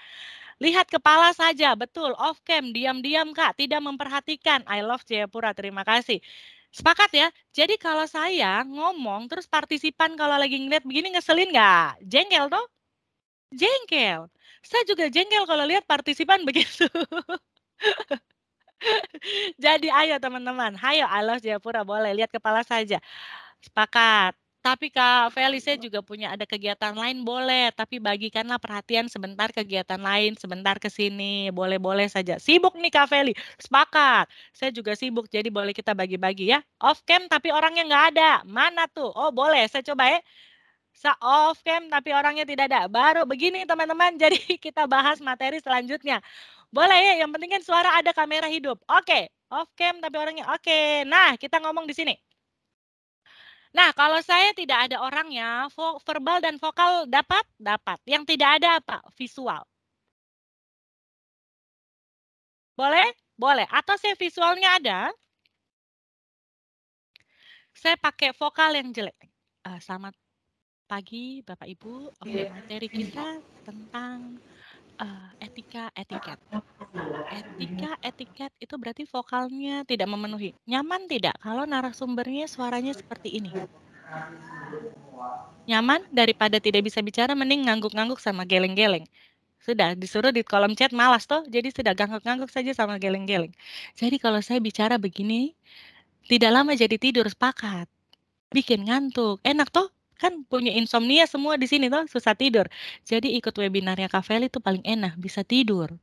Lihat kepala saja, betul. Off cam, diam-diam Kak, tidak memperhatikan. I love Jayapura, terima kasih. Sepakat ya? Jadi kalau saya ngomong, terus partisipan kalau lagi ngeliat begini ngeselin nggak? Jengkel toh? Jengkel. Saya juga jengkel kalau lihat partisipan begitu. Jadi ayo teman-teman, ayo I love Jayapura, boleh lihat kepala saja. Sepakat. Tapi Kak Feli, saya juga punya ada kegiatan lain, boleh. Tapi bagikanlah perhatian sebentar kegiatan lain, sebentar ke sini, boleh-boleh saja. Sibuk nih Kak Feli, sepakat. Saya juga sibuk, jadi boleh kita bagi-bagi ya. Off cam tapi orangnya nggak ada. Mana tuh? Oh boleh, saya coba ya. Off cam tapi orangnya tidak ada. Baru begini teman-teman, jadi kita bahas materi selanjutnya. Boleh ya, yang penting kan suara ada, kamera hidup. Oke, off cam tapi orangnya oke. Nah, kita ngomong di sini. Nah, kalau saya tidak ada orangnya, verbal dan vokal dapat? Dapat. Yang tidak ada apa? Visual. Boleh? Boleh. Atau saya visualnya ada, saya pakai vokal yang jelek. Selamat pagi Bapak Ibu. Oke, materi kita tentang etika etiket. Etika etiket itu berarti vokalnya tidak memenuhi. Nyaman tidak kalau narasumbernya suaranya seperti ini? Nyaman daripada tidak bisa bicara, mending ngangguk-ngangguk sama geleng-geleng. Sudah disuruh di kolom chat malas toh, jadi sudah ngangguk-ngangguk saja sama geleng-geleng. Jadi kalau saya bicara begini, tidak lama jadi tidur, sepakat. Bikin ngantuk, enak toh? Kan punya insomnia semua di sini toh, susah tidur. Jadi ikut webinarnya Kak Feli itu paling enak, bisa tidur.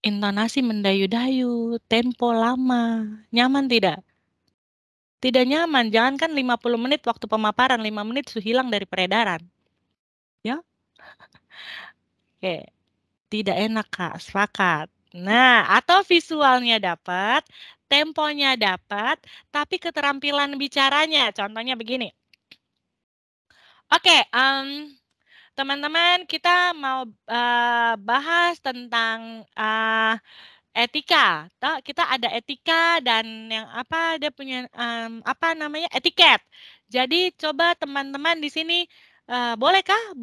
Intonasi mendayu-dayu, tempo lama, nyaman tidak? Tidak nyaman, jangankan 50 menit waktu pemaparan, 5 menit sudah hilang dari peredaran. Ya? Oke, tidak enak Kak, sepakat. Nah, atau visualnya dapat, temponya dapat, tapi keterampilan bicaranya, contohnya begini. Oke, teman-teman, kita mau bahas tentang etika. Kita ada etika dan yang apa dia punya apa namanya etiket. Jadi coba teman-teman di sini bolehkah?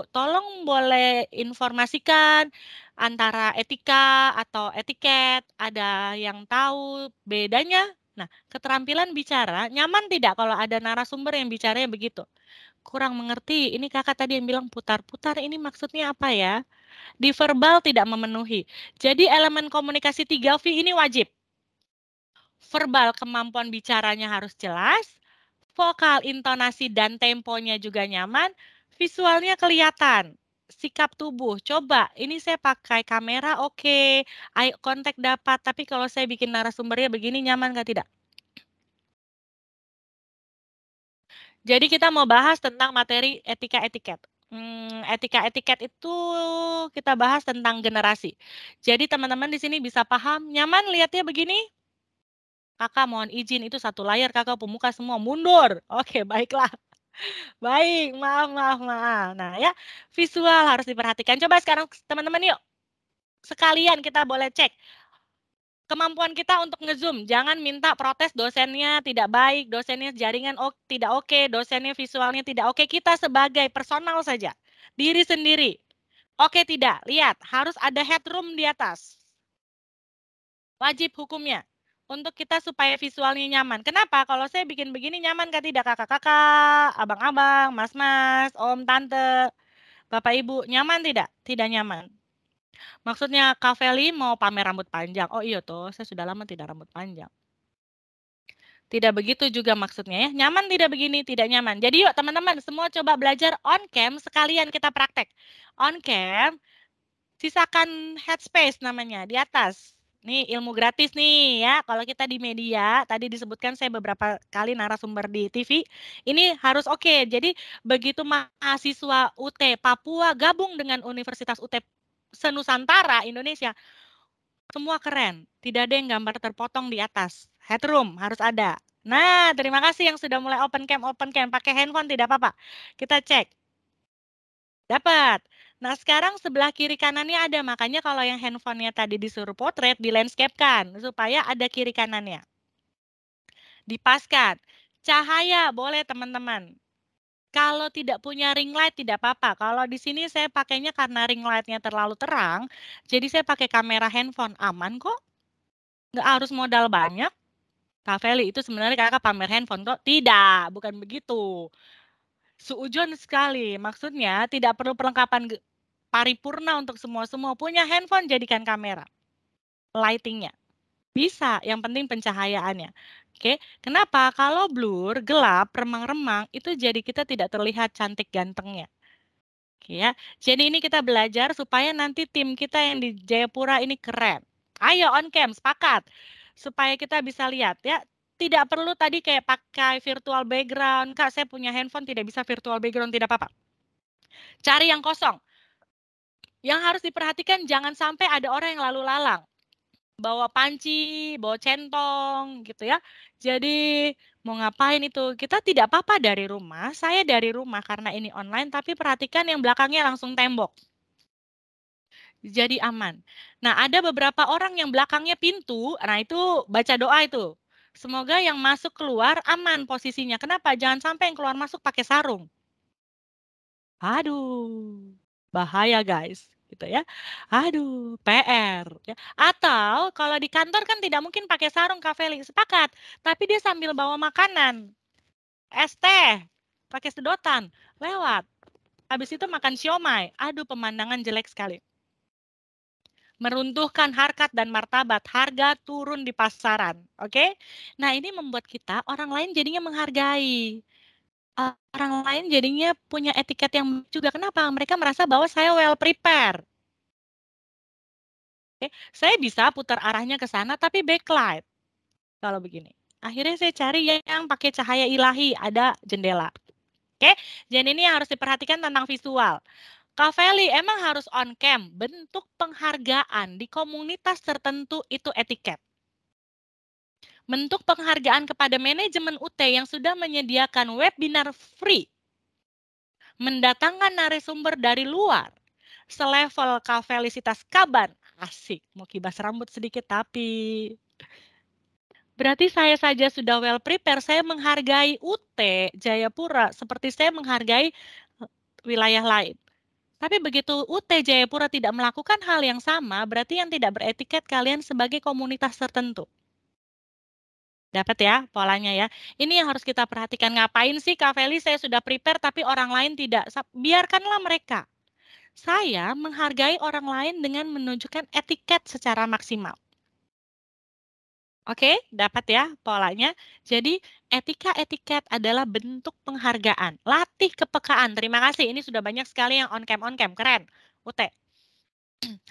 Tolong boleh informasikan antara etika atau etiket. Ada yang tahu bedanya? Nah, keterampilan bicara nyaman tidak kalau ada narasumber yang bicaranya begitu? Kurang mengerti. Ini kakak tadi yang bilang putar-putar. Ini maksudnya apa ya? Di verbal tidak memenuhi. Jadi elemen komunikasi 3V ini wajib. Verbal kemampuan bicaranya harus jelas, vokal, intonasi, dan temponya juga nyaman, visualnya kelihatan. Sikap tubuh, coba ini saya pakai kamera oke, eye contact dapat, tapi kalau saya bikin narasumbernya begini nyaman nggak tidak? Jadi kita mau bahas tentang materi etika etiket. Etika etiket itu kita bahas tentang generasi. Jadi teman-teman di sini bisa paham, nyaman lihatnya begini? Kakak mohon izin itu satu layar, kakak pemuka semua mundur. Oke, baiklah. Baik, maaf. Nah ya, visual harus diperhatikan. Coba sekarang teman-teman yuk. Sekalian kita boleh cek. Kemampuan kita untuk nge-zoom, jangan minta protes dosennya tidak baik, dosennya jaringan tidak oke, dosennya visualnya tidak oke. Kita sebagai personal saja, diri sendiri. Oke tidak, lihat harus ada headroom di atas. Wajib hukumnya untuk kita supaya visualnya nyaman. Kenapa? Kalau saya bikin begini nyaman kan tidak kakak-kakak, abang-abang, mas-mas, om, tante, bapak ibu, nyaman tidak? Tidak nyaman. Maksudnya Kak Feli mau pamer rambut panjang. Oh iya toh, saya sudah lama tidak rambut panjang. Tidak begitu juga maksudnya ya. Nyaman tidak begini, tidak nyaman. Jadi yuk teman-teman semua coba belajar on cam, sekalian kita praktek. On cam, sisakan headspace namanya di atas. Nih ilmu gratis nih ya. Kalau kita di media, tadi disebutkan saya beberapa kali narasumber di TV, ini harus oke. Jadi begitu mahasiswa UT Papua gabung dengan Universitas UT Senusantara Indonesia, semua keren. Tidak ada yang gambar terpotong di atas. Headroom harus ada. Nah, terima kasih yang sudah mulai open cam. Pakai handphone tidak apa-apa. Kita cek. Dapat. Nah, sekarang sebelah kiri kanannya ada, makanya kalau yang handphonenya tadi disuruh potret, di landscape-kan, supaya ada kiri kanannya. Dipaskan. Cahaya, boleh teman-teman. Kalau tidak punya ring light tidak apa-apa. Kalau di sini saya pakainya karena ring light-nya terlalu terang, jadi saya pakai kamera handphone. Aman kok. Nggak harus modal banyak. Kak Feli, itu sebenarnya kakak pamer handphone kok? Tidak, bukan begitu. Suujon sekali. Maksudnya tidak perlu perlengkapan paripurna untuk semua-semua. Punya handphone jadikan kamera. Lighting-nya. Bisa, yang penting pencahayaannya. Oke, kenapa? Kalau blur, gelap, remang-remang, itu jadi kita tidak terlihat cantik gantengnya. Oke ya, jadi ini kita belajar supaya nanti tim kita yang di Jayapura ini keren. Ayo on cam, sepakat. Supaya kita bisa lihat ya. Tidak perlu tadi kayak pakai virtual background. Kak, saya punya handphone tidak bisa virtual background, tidak apa-apa. Cari yang kosong. Yang harus diperhatikan jangan sampai ada orang yang lalu lalang. Bawa panci, bawa centong gitu ya. Jadi mau ngapain itu? Kita tidak apa-apa dari rumah. Saya dari rumah karena ini online, tapi perhatikan yang belakangnya langsung tembok. Jadi aman. Nah, ada beberapa orang yang belakangnya pintu. Nah, itu baca doa itu. Semoga yang masuk keluar aman posisinya. Kenapa? Jangan sampai yang keluar masuk pakai sarung. Aduh, bahaya guys. Gitu ya. Aduh, PR. Ya. Atau kalau di kantor kan tidak mungkin pakai sarung, Kak Feli. Sepakat. Tapi dia sambil bawa makanan. Es teh. Pakai sedotan. Lewat. Habis itu makan siomay. Aduh, pemandangan jelek sekali. Meruntuhkan harkat dan martabat. Harga turun di pasaran. Oke? Nah, ini membuat kita, orang lain jadinya menghargai. Orang lain jadinya punya etiket yang juga. Kenapa? Mereka merasa bahwa saya well prepare. Oke, saya bisa putar arahnya ke sana tapi backlight. Kalau begini. Akhirnya saya cari yang pakai cahaya ilahi, ada jendela. Oke, jadi ini yang harus diperhatikan tentang visual. Kak Feli, emang harus on cam. Bentuk penghargaan di komunitas tertentu itu etiket. Bentuk penghargaan kepada manajemen UT yang sudah menyediakan webinar free. Mendatangkan narasumber dari luar. Selevel Kak Felicitas Kaban. Asik, mau kibas rambut sedikit tapi... Berarti saya saja sudah well prepare, saya menghargai UT Jayapura seperti saya menghargai wilayah lain. Tapi begitu UT Jayapura tidak melakukan hal yang sama, berarti yang tidak beretiket kalian sebagai komunitas tertentu. Dapat ya polanya ya. Ini yang harus kita perhatikan. Ngapain sih Kak Feli saya sudah prepare tapi orang lain tidak? Biarkanlah mereka. Saya menghargai orang lain dengan menunjukkan etiket secara maksimal. Oke, dapat ya polanya. Jadi etika-etiket adalah bentuk penghargaan. Latih kepekaan. Terima kasih. Ini sudah banyak sekali yang on cam. Keren. UT.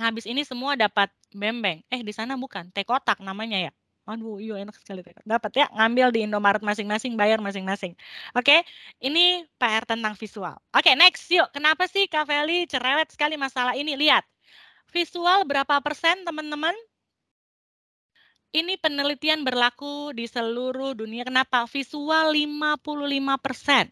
Habis ini semua dapat bembeng. Di sana bukan. Teh kotak namanya ya. Aduh, iya enak sekali. Dapat ya. Ngambil di Indomaret masing-masing, bayar masing-masing. Oke, ini PR tentang visual. Oke, next. Yuk, kenapa sih Kak Feli cerewet sekali masalah ini? Lihat. Visual berapa persen, teman-teman? Ini penelitian berlaku di seluruh dunia. Kenapa? Visual 55%.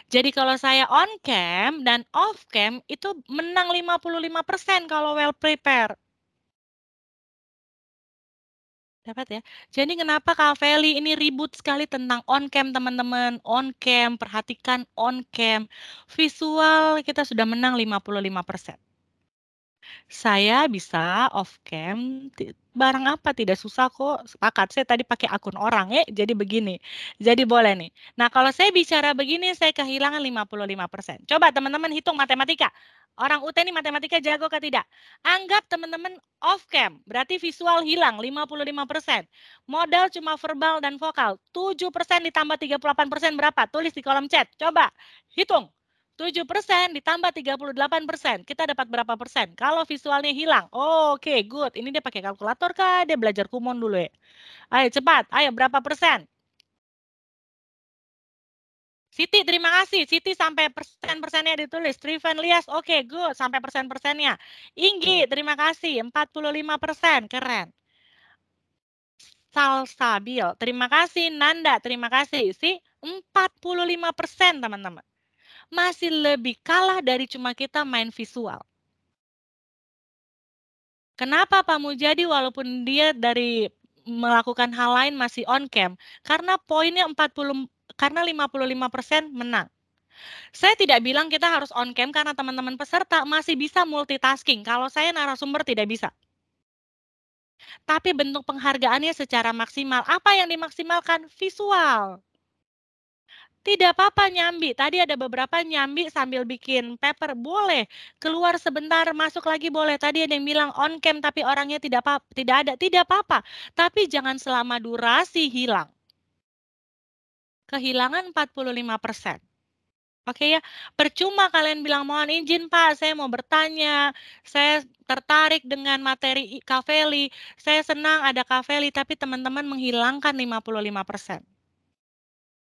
Jadi kalau saya on cam dan off cam itu menang 55% kalau well prepared. Dapat ya. Jadi kenapa Kak Feli ini ribut sekali tentang on cam teman-teman. On cam, perhatikan on cam. Visual kita sudah menang 55%. Saya bisa off cam, barang apa tidak susah kok. Sepakat, saya tadi pakai akun orang ya, jadi begini. Jadi boleh nih. Nah kalau saya bicara begini, saya kehilangan 55%. Coba teman-teman hitung matematika. Orang UT ini matematika jago atau tidak? Anggap teman-teman off cam, berarti visual hilang 55%. Modal cuma verbal dan vokal. 7% ditambah 38% berapa? Tulis di kolom chat. Coba hitung. 7% ditambah 38%. Kita dapat berapa persen? Kalau visualnya hilang. Oke, good. Ini dia pakai kalkulator kah? Dia belajar kumon dulu ya. Ayo cepat. Ayo berapa persen? Siti, terima kasih. Siti sampai persen-persennya ditulis. Trivan Lias, oke, good. Sampai persen-persennya. Inggi, terima kasih. 45%. Keren. Salsabil, terima kasih. Nanda, terima kasih. 45%, teman-teman. masih lebih kalah dari cuma kita main visual. Kenapa Pak Mujadi walaupun dia dari melakukan hal lain masih on cam? Karena poinnya 55% menang. Saya tidak bilang kita harus on cam karena teman-teman peserta masih bisa multitasking. Kalau saya narasumber tidak bisa. Tapi bentuk penghargaannya secara maksimal. Apa yang dimaksimalkan? Visual. Tidak apa-apa nyambi. Tadi ada beberapa nyambi sambil bikin paper. Boleh. Keluar sebentar, masuk lagi boleh. Tadi ada yang bilang on cam tapi orangnya tidak ada. Tidak apa-apa. Tapi jangan selama durasi hilang. Kehilangan 45%. Oke ya, percuma kalian bilang mohon izin Pak, saya mau bertanya, saya tertarik dengan materi Kaveli, saya senang ada Kaveli, tapi teman-teman menghilangkan 55%.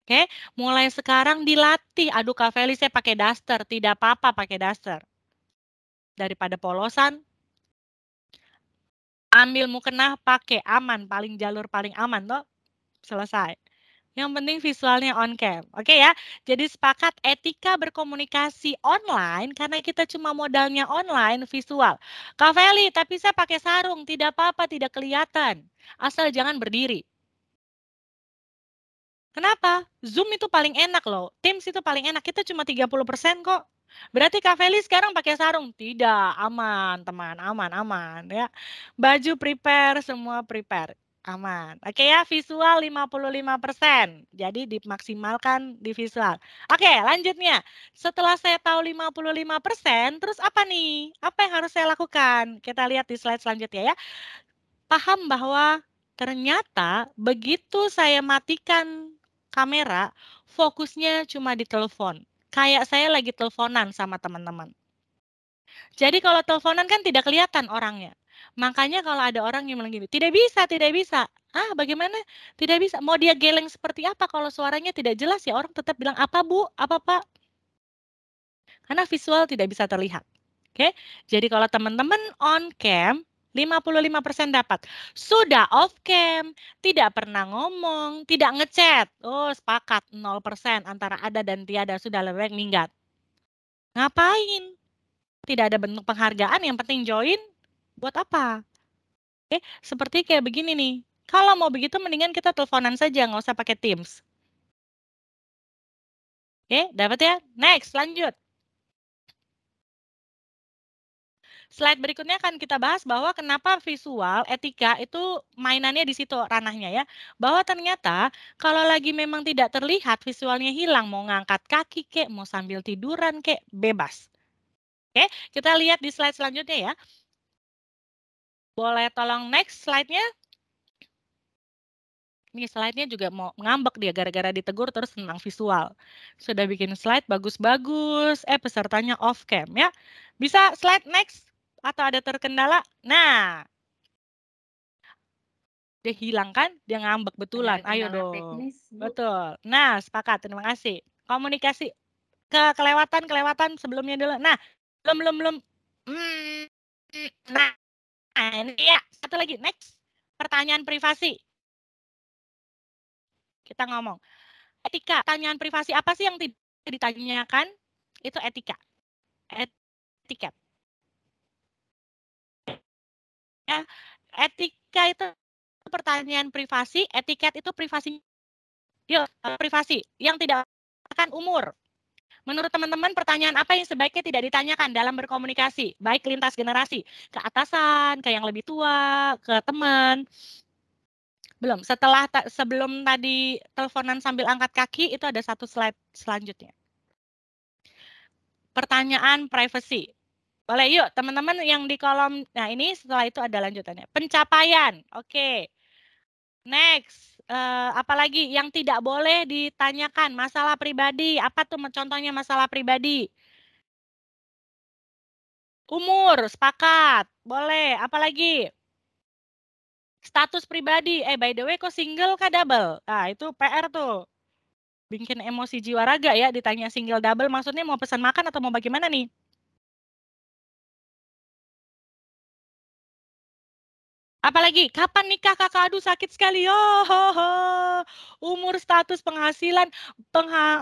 Oke, mulai sekarang dilatih, aduh Kaveli saya pakai daster, tidak apa-apa pakai daster. Daripada polosan, ambil mukena pakai aman, jalur paling aman toh, selesai. Yang penting visualnya on cam. Oke ya. Jadi sepakat etika berkomunikasi online karena kita cuma modalnya online visual. Kak Feli, tapi saya pakai sarung, tidak apa-apa, tidak kelihatan. Asal jangan berdiri. Kenapa? Zoom itu paling enak loh. Teams itu paling enak. Kita cuma 30% kok. Berarti Kak Feli sekarang pakai sarung? Tidak, aman teman, aman ya. Baju prepare, semua prepare. Aman. Oke ya, visual 55%. Jadi dimaksimalkan di visual. Oke, lanjutnya. Setelah saya tahu 55%, terus apa nih? Apa yang harus saya lakukan? Kita lihat di slide selanjutnya ya. Paham bahwa ternyata begitu saya matikan kamera, fokusnya cuma di telepon. Kayak saya lagi teleponan sama teman-teman. Jadi kalau teleponan kan tidak kelihatan orangnya. Makanya kalau ada orang yang bilang gini, tidak bisa. Ah, bagaimana? Tidak bisa. Mau dia geleng seperti apa kalau suaranya tidak jelas ya orang tetap bilang, apa Bu? Apa Pak? Karena visual tidak bisa terlihat. Oke, jadi kalau teman-teman on cam, 55% dapat. Sudah off cam, tidak pernah ngomong, tidak ngechat. Oh, sepakat 0% antara ada dan tiada, sudah lebih baik minggat. Ngapain? Tidak ada bentuk penghargaan, yang penting join, buat apa? Oke, seperti kayak begini nih. Kalau mau begitu mendingan kita teleponan saja, nggak usah pakai Teams. Oke, dapat ya? Next, lanjut. Slide berikutnya akan kita bahas bahwa kenapa visual etika itu mainannya di situ ranahnya ya. Bahwa ternyata kalau lagi memang tidak terlihat visualnya hilang, mau ngangkat kaki kek, mau sambil tiduran kek, bebas. Oke, kita lihat di slide selanjutnya ya. Boleh tolong next slide-nya? Ini slide-nya juga mau ngambek dia gara-gara ditegur terus tentang visual. Sudah bikin slide bagus-bagus, pesertanya off cam ya. Bisa slide next atau ada terkendala? Nah, dia hilang kan? Dia ngambek betulan. Ayo dong. Teknis, betul. Nah, sepakat. Terima kasih. Komunikasi kelewatan sebelumnya dulu. Nah, belum. Nah, ini ya. Satu lagi. Next. Pertanyaan privasi. Kita ngomong. Etika. Pertanyaan privasi apa sih yang tidak ditanyakan? Itu etika. Etiket. Ya, etika itu pertanyaan privasi, etiket itu privasi. Yuk, privasi yang tidak akan umur. Menurut teman-teman, pertanyaan apa yang sebaiknya tidak ditanyakan dalam berkomunikasi, baik lintas generasi, ke atasan, ke yang lebih tua, ke teman. Belum, sebelum tadi teleponan sambil angkat kaki, itu ada satu slide selanjutnya. Pertanyaan privacy. Boleh yuk, teman-teman yang di kolom, nah ini setelah itu ada lanjutannya. Pencapaian, oke. Next, apalagi yang tidak boleh ditanyakan, masalah pribadi. Apa tuh contohnya masalah pribadi? Umur, sepakat. Boleh, apalagi? Status pribadi. By the way, kok single kah double? Nah, itu PR tuh. Bikin emosi jiwa raga ya, ditanya single double. Maksudnya mau pesan makan atau mau bagaimana nih? Apalagi, kapan nikah kakak? Aduh sakit sekali. Umur, status, penghasilan.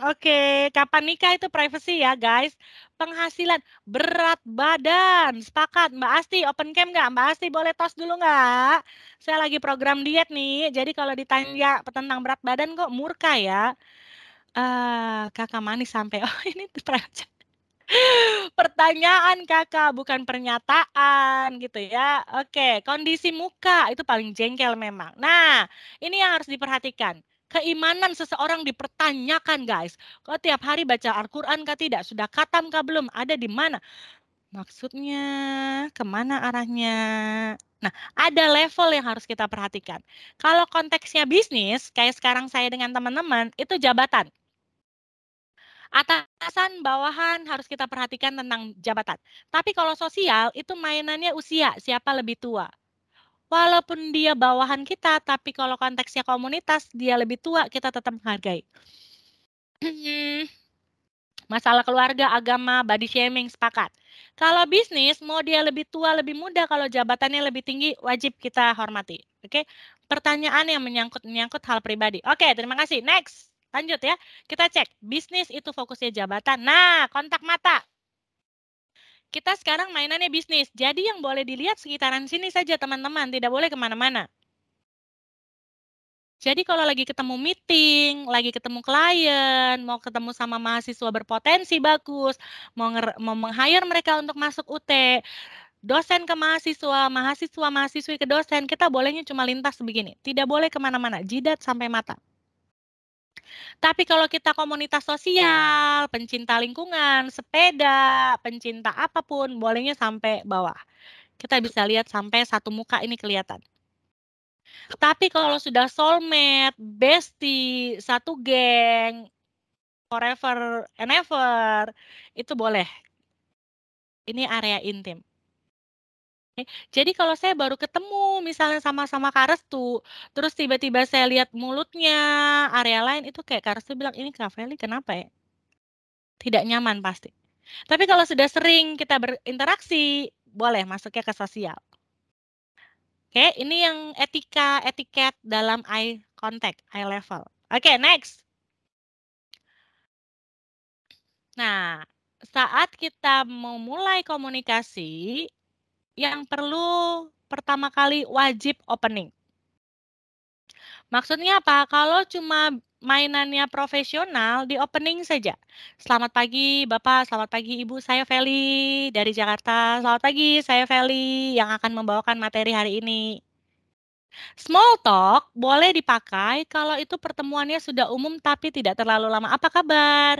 Oke, kapan nikah itu privacy ya guys. Penghasilan, berat badan. Sepakat, Mbak Asti, open cam nggak? Mbak Asti boleh tos dulu nggak? Saya lagi program diet nih, jadi kalau ditanya tentang berat badan kok murka ya. Kakak manis sampai, oh ini pertanyaan kakak, bukan pernyataan gitu ya. Oke, kondisi muka itu paling jengkel memang. Nah, ini yang harus diperhatikan. Keimanan seseorang dipertanyakan guys. Kok tiap hari baca Al-Quran kah tidak? Sudah khatam kah belum? Ada di mana? Maksudnya kemana arahnya? Nah, ada level yang harus kita perhatikan. Kalau konteksnya bisnis, kayak sekarang saya dengan teman-teman, itu jabatan. Atasan, bawahan harus kita perhatikan tentang jabatan. Tapi kalau sosial itu mainannya usia, siapa lebih tua. Walaupun dia bawahan kita, tapi kalau konteksnya komunitas, dia lebih tua, kita tetap menghargai. Masalah keluarga, agama, body shaming, sepakat. Kalau bisnis, mau dia lebih tua, lebih muda, kalau jabatannya lebih tinggi, wajib kita hormati. Oke, pertanyaan yang menyangkut hal pribadi. Oke, terima kasih. Next. Lanjut ya, kita cek. Bisnis itu fokusnya jabatan. Nah, kontak mata. Kita sekarang mainannya bisnis. Jadi yang boleh dilihat sekitaran sini saja teman-teman. Tidak boleh kemana-mana. Jadi kalau lagi ketemu meeting, lagi ketemu klien, mau ketemu sama mahasiswa berpotensi bagus, mau meng-hire mereka untuk masuk UT, dosen ke mahasiswa, mahasiswi ke dosen, kita bolehnya cuma lintas begini. Tidak boleh kemana-mana, jidat sampai mata. Tapi kalau kita komunitas sosial, pencinta lingkungan, sepeda, pencinta apapun, bolehnya sampai bawah. Kita bisa lihat sampai satu muka ini kelihatan. Tapi kalau sudah soulmate, bestie, satu geng, forever and ever, itu boleh. Ini area intim. Jadi kalau saya baru ketemu misalnya sama Kak Restu, terus tiba-tiba saya lihat mulutnya, area lain itu kayak Kak Restu bilang, ini Kak Feli kenapa ya? Tidak nyaman pasti. Tapi kalau sudah sering kita berinteraksi, boleh masuknya ke sosial. Oke, ini yang etiket dalam eye contact, eye level. Oke, next. Nah, saat kita memulai komunikasi, yang perlu pertama kali wajib opening. Maksudnya apa? Kalau cuma mainannya profesional, di opening saja. Selamat pagi Bapak, selamat pagi Ibu, saya Feli dari Jakarta. Selamat pagi, saya Feli yang akan membawakan materi hari ini. Small talk boleh dipakai kalau itu pertemuannya sudah umum tapi tidak terlalu lama. Apa kabar?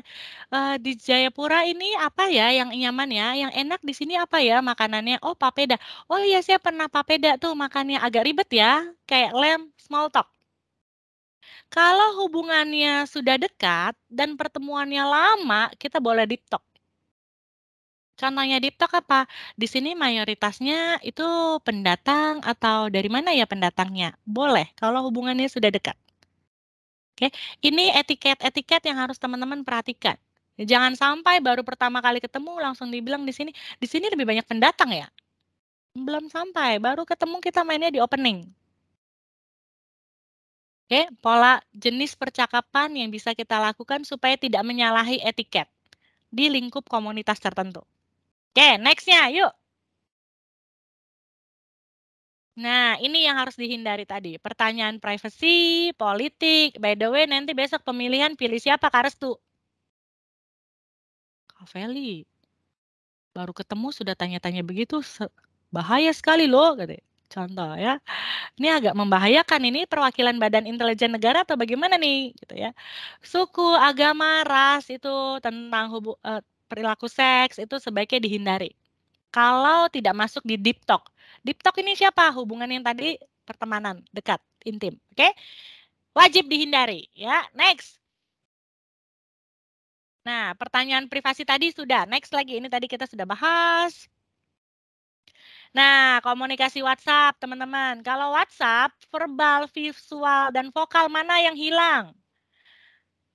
Di Jayapura ini apa ya yang nyaman ya? Yang enak di sini apa ya makanannya? Oh, papeda. Oh iya, saya pernah papeda tuh makannya agak ribet ya, kayak lem, small talk. Kalau hubungannya sudah dekat dan pertemuannya lama, kita boleh deep talk. Contohnya deep talk apa? Di sini mayoritasnya itu pendatang atau dari mana ya pendatangnya? Boleh kalau hubungannya sudah dekat. Oke, ini etiket yang harus teman-teman perhatikan. Jangan sampai baru pertama kali ketemu langsung dibilang di sini lebih banyak pendatang ya. Belum sampai, baru ketemu kita mainnya di opening. Oke, pola jenis percakapan yang bisa kita lakukan supaya tidak menyalahi etiket di lingkup komunitas tertentu. Oke, next-nya, yuk. Nah, ini yang harus dihindari tadi. Pertanyaan privasi, politik. By the way, nanti besok pemilihan pilih siapa, Kak Restu? Kak Feli, baru ketemu sudah tanya-tanya begitu, bahaya sekali loh, katanya. Contoh ya. Ini agak membahayakan, ini perwakilan Badan Intelijen Negara atau bagaimana nih, gitu ya. Suku, agama, ras itu tentang perilaku seks itu sebaiknya dihindari. Kalau tidak masuk di deep talk. Deep talk ini siapa? Hubungan yang tadi pertemanan, dekat, intim. Oke? Wajib dihindari, ya. Next. Nah, pertanyaan privasi tadi sudah. Next lagi, ini tadi kita sudah bahas. Nah, komunikasi WhatsApp, teman-teman. Kalau WhatsApp, verbal, visual, dan vokal mana yang hilang?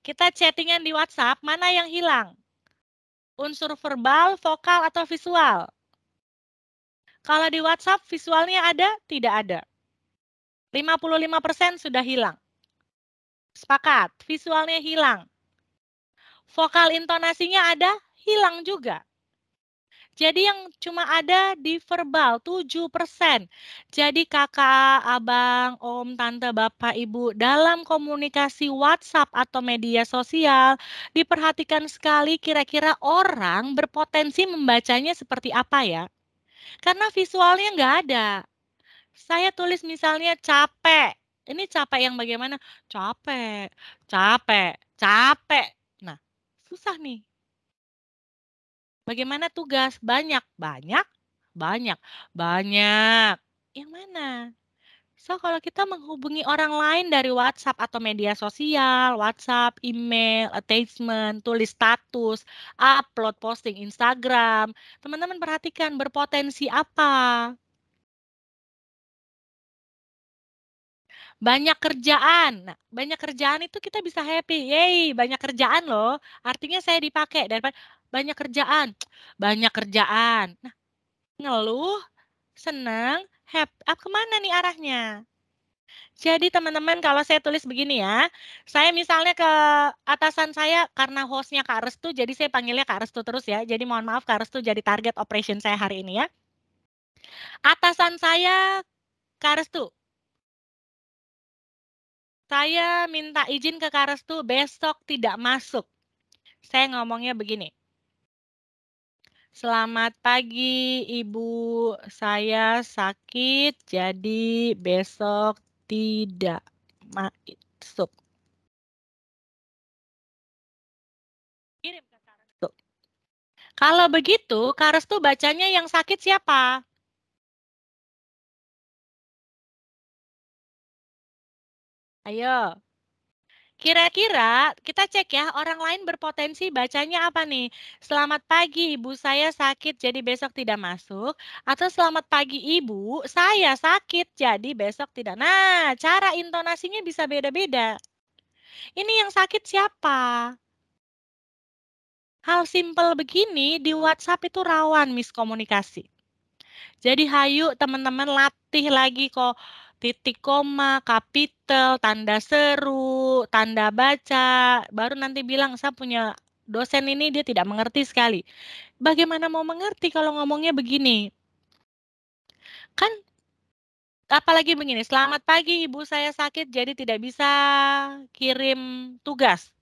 Kita chattingan di WhatsApp, mana yang hilang? Unsur verbal, vokal, atau visual? Kalau di WhatsApp, visualnya ada? Tidak ada. 55% sudah hilang. Sepakat, visualnya hilang. Vokal intonasinya ada, hilang juga. Jadi yang cuma ada di verbal 7%. Jadi kakak, abang, om, tante, bapak, ibu dalam komunikasi WhatsApp atau media sosial diperhatikan sekali kira-kira orang berpotensi membacanya seperti apa ya. Karena visualnya nggak ada. Saya tulis misalnya capek. Ini capek yang bagaimana? Capek, capek, capek. Nah, susah nih. Bagaimana tugas? Banyak, banyak, banyak, banyak. Yang mana? So, kalau kita menghubungi orang lain dari WhatsApp atau media sosial, WhatsApp, email, attachment, tulis status, upload posting Instagram, teman-teman perhatikan berpotensi apa? Banyak kerjaan. Nah, banyak kerjaan itu kita bisa happy. Yeay, banyak kerjaan loh. Artinya saya dipakai daripada banyak kerjaan. Banyak kerjaan. Nah, ngeluh, senang, happy. Kemana nih arahnya? Jadi teman-teman kalau saya tulis begini ya, saya misalnya ke atasan saya karena hostnya Kak Restu, jadi saya panggilnya Kak Restu terus ya. Jadi mohon maaf Kak Restu jadi target operation saya hari ini ya. Atasan saya Kak Restu. Saya minta izin ke Kak Restu besok tidak masuk. Saya ngomongnya begini. Selamat pagi Ibu, saya sakit jadi besok tidak masuk. Kirim ke Kak Restu. Kalau begitu, Kak Restu bacanya yang sakit siapa? Ayo. Kira-kira kita cek ya, orang lain berpotensi bacanya apa nih? Selamat pagi, ibu saya sakit jadi besok tidak masuk. Atau selamat pagi ibu, saya sakit jadi besok tidak. Nah, cara intonasinya bisa beda-beda. Ini yang sakit siapa? Hal simpel begini di WhatsApp itu rawan miskomunikasi. Jadi hayu teman-teman latih lagi kok. Titik koma, kapital, tanda seru, tanda baca, baru nanti bilang saya punya dosen ini dia tidak mengerti sekali. Bagaimana mau mengerti kalau ngomongnya begini? Kan apalagi begini, selamat pagi ibu saya sakit jadi tidak bisa kirim tugas.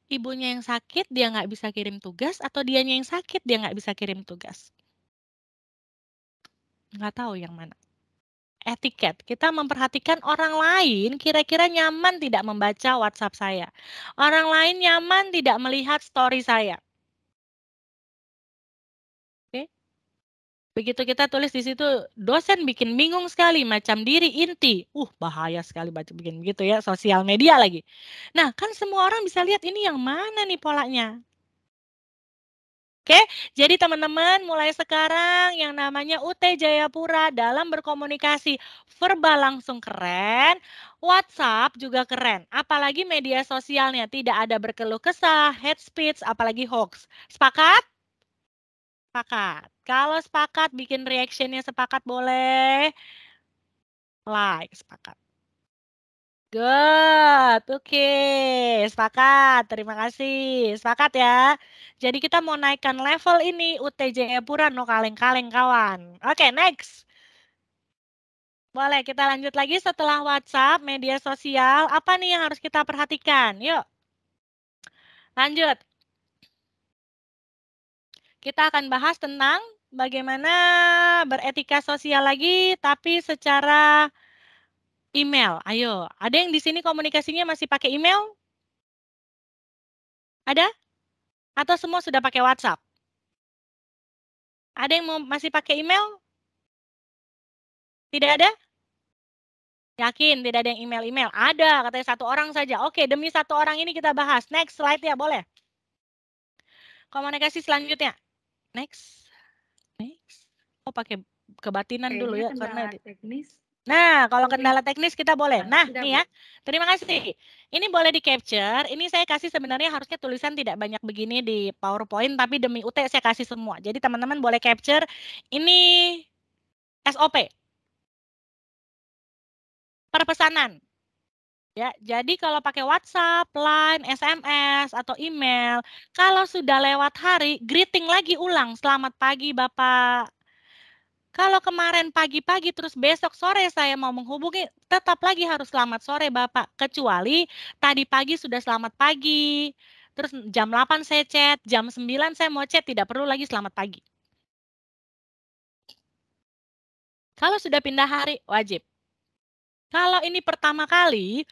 Ibunya yang sakit dia nggak bisa kirim tugas atau dianya yang sakit dia nggak bisa kirim tugas? Nggak tahu yang mana. Etiket. Kita memperhatikan orang lain kira-kira nyaman tidak membaca WhatsApp saya. Orang lain nyaman tidak melihat story saya. Oke. Begitu kita tulis di situ, dosen bikin bingung sekali, macam diri inti. Bahaya sekali baca bikin begitu ya, sosial media lagi. Nah, kan semua orang bisa lihat ini yang mana nih polanya. Oke, jadi teman-teman mulai sekarang yang namanya UT Jayapura dalam berkomunikasi verbal langsung keren, WhatsApp juga keren. Apalagi media sosialnya tidak ada berkeluh kesah, hate speech, apalagi hoax. Sepakat? Sepakat. Kalau sepakat bikin reactionnya sepakat boleh. Like, sepakat. Good, oke, sepakat, terima kasih, sepakat ya. Jadi kita mau naikkan level ini UT Jayapura no kaleng-kaleng kawan. Oke, next. Boleh kita lanjut lagi setelah WhatsApp, media sosial, apa nih yang harus kita perhatikan? Yuk, lanjut. Kita akan bahas tentang bagaimana beretika sosial lagi, tapi secara email. Ayo, ada yang di sini komunikasinya masih pakai email? Ada? Atau semua sudah pakai WhatsApp? Ada yang masih pakai email? Tidak ada? Yakin tidak ada yang email-email? Ada, katanya satu orang saja. Oke, demi satu orang ini kita bahas. Next slide ya, boleh. Komunikasi selanjutnya. Next. Pakai kebatinan dulu ya. Karena teknis. Nah, kalau kendala teknis kita boleh. Nah, nih ya. Terima kasih. Ini boleh di-capture. Ini saya kasih sebenarnya harusnya tulisan tidak banyak begini di PowerPoint, tapi demi UT saya kasih semua. Jadi teman-teman boleh capture. Ini SOP. perpesanan. Ya, jadi kalau pakai WhatsApp, Line, SMS, atau email, kalau sudah lewat hari, greeting lagi ulang, selamat pagi Bapak. Kalau kemarin pagi-pagi terus besok sore saya mau menghubungi, tetap lagi harus selamat sore Bapak. Kecuali tadi pagi sudah selamat pagi, terus jam 8 saya chat, jam 9 saya mau chat, tidak perlu lagi selamat pagi. Kalau sudah pindah hari, wajib. Kalau ini pertama kali,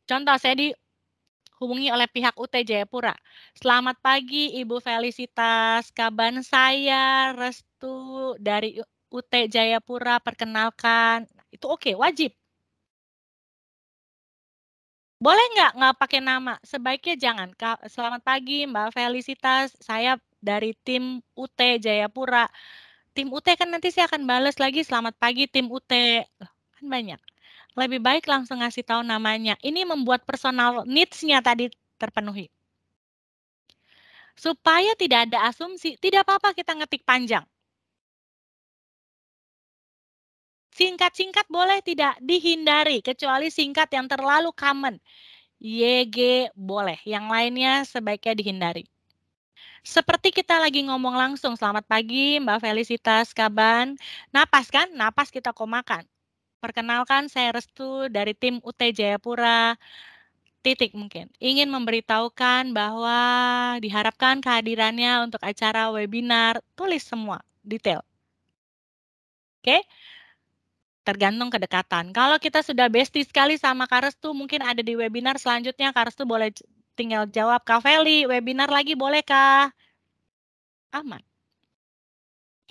contoh saya dihubungi oleh pihak UT Jayapura. Selamat pagi Ibu Felicitas, kabar saya Restu dari UT Jayapura, perkenalkan. Itu oke, wajib. Boleh nggak pakai nama? Sebaiknya jangan. Selamat pagi Mbak Felicitas, saya dari tim UT Jayapura. Tim UT kan nanti saya akan balas lagi, selamat pagi tim UT. Kan banyak. Lebih baik langsung ngasih tahu namanya. Ini membuat personal needs-nya tadi terpenuhi. Supaya tidak ada asumsi, tidak apa-apa kita ngetik panjang. Singkat-singkat boleh tidak, dihindari, kecuali singkat yang terlalu common. YG boleh, yang lainnya sebaiknya dihindari. Seperti kita lagi ngomong langsung, selamat pagi Mbak Felicitas, kaban. Napas kan? Napas kita komakan. Perkenalkan saya Restu dari tim UT Jayapura. Titik mungkin. Ingin memberitahukan bahwa diharapkan kehadirannya untuk acara webinar, tulis semua, detail. Oke? Tergantung kedekatan. Kalau kita sudah bestie sekali sama Kak Restu, mungkin ada di webinar selanjutnya, Kak Restu boleh tinggal jawab, Kak Feli, webinar lagi bolehkah? Aman.